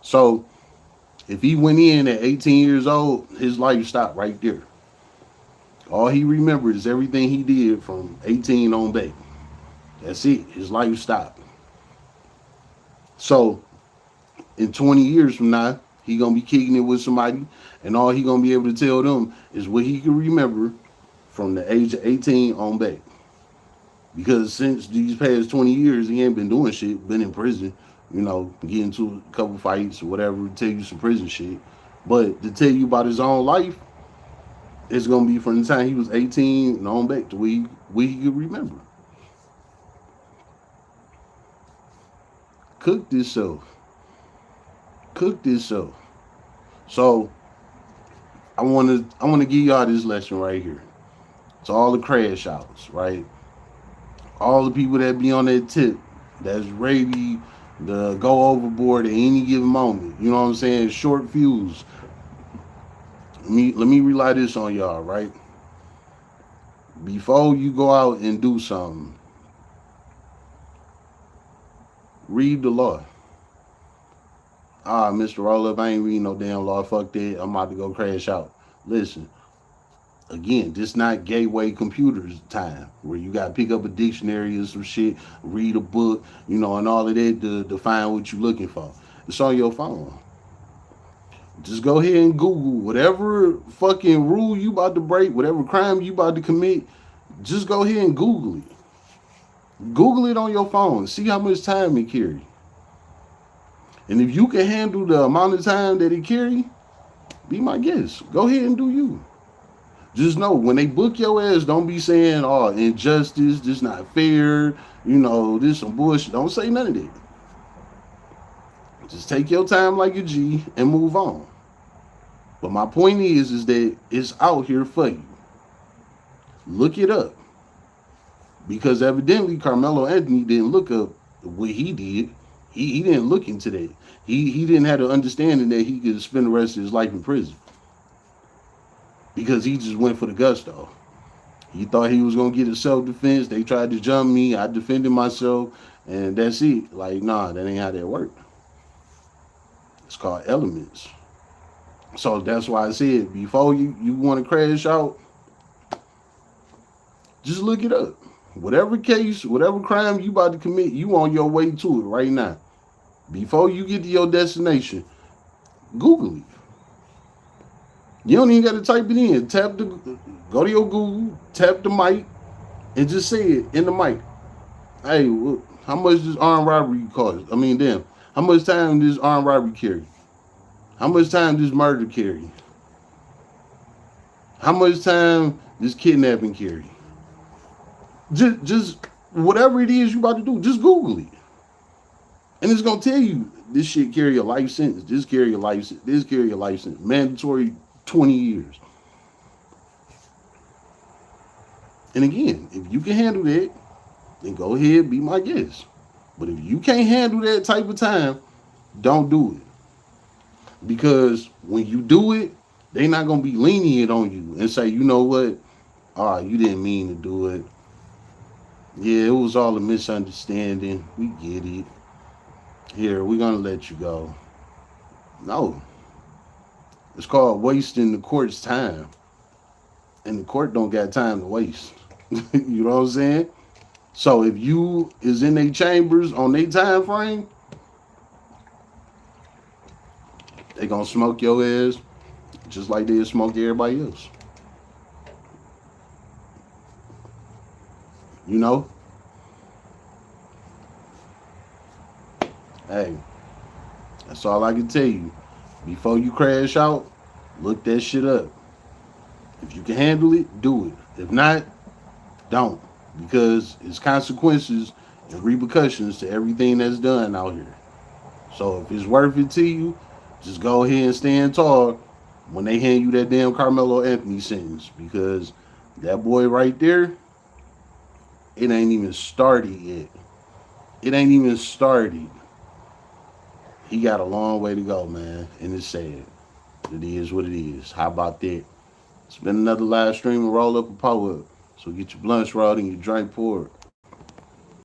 So if he went in at 18 years old, his life stopped right there. All he remembers is everything he did from 18 on back. That's it. His life stopped. So in 20 years from now, he gonna be kicking it with somebody, and all he gonna be able to tell them is what he can remember from the age of 18 on back. Because since these past 20 years, he ain't been doing shit, been in prison, you know, get into a couple fights or whatever, tell you some prison shit. But to tell you about his own life, it's gonna be from the time he was 18 and on back to where he could remember. Cook this show. Cook this show. So I wanna give y'all this lesson right here. To all the crash outs, right? All the people that be on that tip, that's ready to go overboard at any given moment. You know what I'm saying? Short fuse. Let me rely this on y'all, right? Before you go out and do something, read the law. Mr. Roll Up, I ain't reading no damn law. Fuck that. I'm about to go crash out. Listen, again, this not gateway computers time where you got to pick up a dictionary or some shit, read a book, you know, and all of that to find what you're looking for. It's on your phone. Just go ahead and Google whatever fucking rule you about to break, whatever crime you about to commit. Just go ahead and Google it. Google it on your phone. See how much time it carry. And if you can handle the amount of time that it carry, be my guest. Go ahead and do you. Just know when they book your ass, don't be saying, "Oh, injustice, this not fair," you know, this some bullshit. Don't say none of that. Just take your time like a G and move on. But my point is that it's out here for you. Look it up. Because evidently Carmelo Anthony didn't look up what he did. He didn't look into that. He didn't have the understanding that he could spend the rest of his life in prison. Because he just went for the gusto. He thought he was gonna get a self-defense. They tried to jump me. I defended myself, and that's it. Like, nah, that ain't how that worked. It's called elements. So that's why I said before you want to crash out, just look it up. Whatever case, whatever crime you about to commit, you on your way to it right now. Before you get to your destination, Google it. You don't even got to type it in. Go to your Google, tap the mic, and just say it in the mic. Hey, how much does armed robbery cost? I mean, damn, how much time does armed robbery carry? How much time does murder carry? How much time does kidnapping carry? Just whatever it is you about to do, just Google it. And it's gonna tell you this shit carry a life sentence, this carry a life sentence, this carry a life sentence. Mandatory 20 years. And again, if you can handle that, then go ahead, be my guest. But if you can't handle that type of time, don't do it. Because when you do it, they're not gonna be lenient on you and say, you know what? You didn't mean to do it. Yeah, it was all a misunderstanding. We get it. Here, we're gonna let you go. No. It's called wasting the court's time. And the court don't got time to waste. You know what I'm saying? So if you is in their chambers on their time frame, they gonna smoke your ass just like they smoke everybody else. You know? Hey, that's all I can tell you. Before you crash out, look that shit up. If you can handle it, do it. If not, don't. Because it's consequences and repercussions to everything that's done out here. So if it's worth it to you, just go ahead and stand tall when they hand you that damn Carmelo Anthony sentence. Because that boy right there, it ain't even started yet. It ain't even started. He got a long way to go, man. And it's sad. It is what it is. How about that? It's been another live stream and roll up a power up. So get your blunts rolled and your drink poured.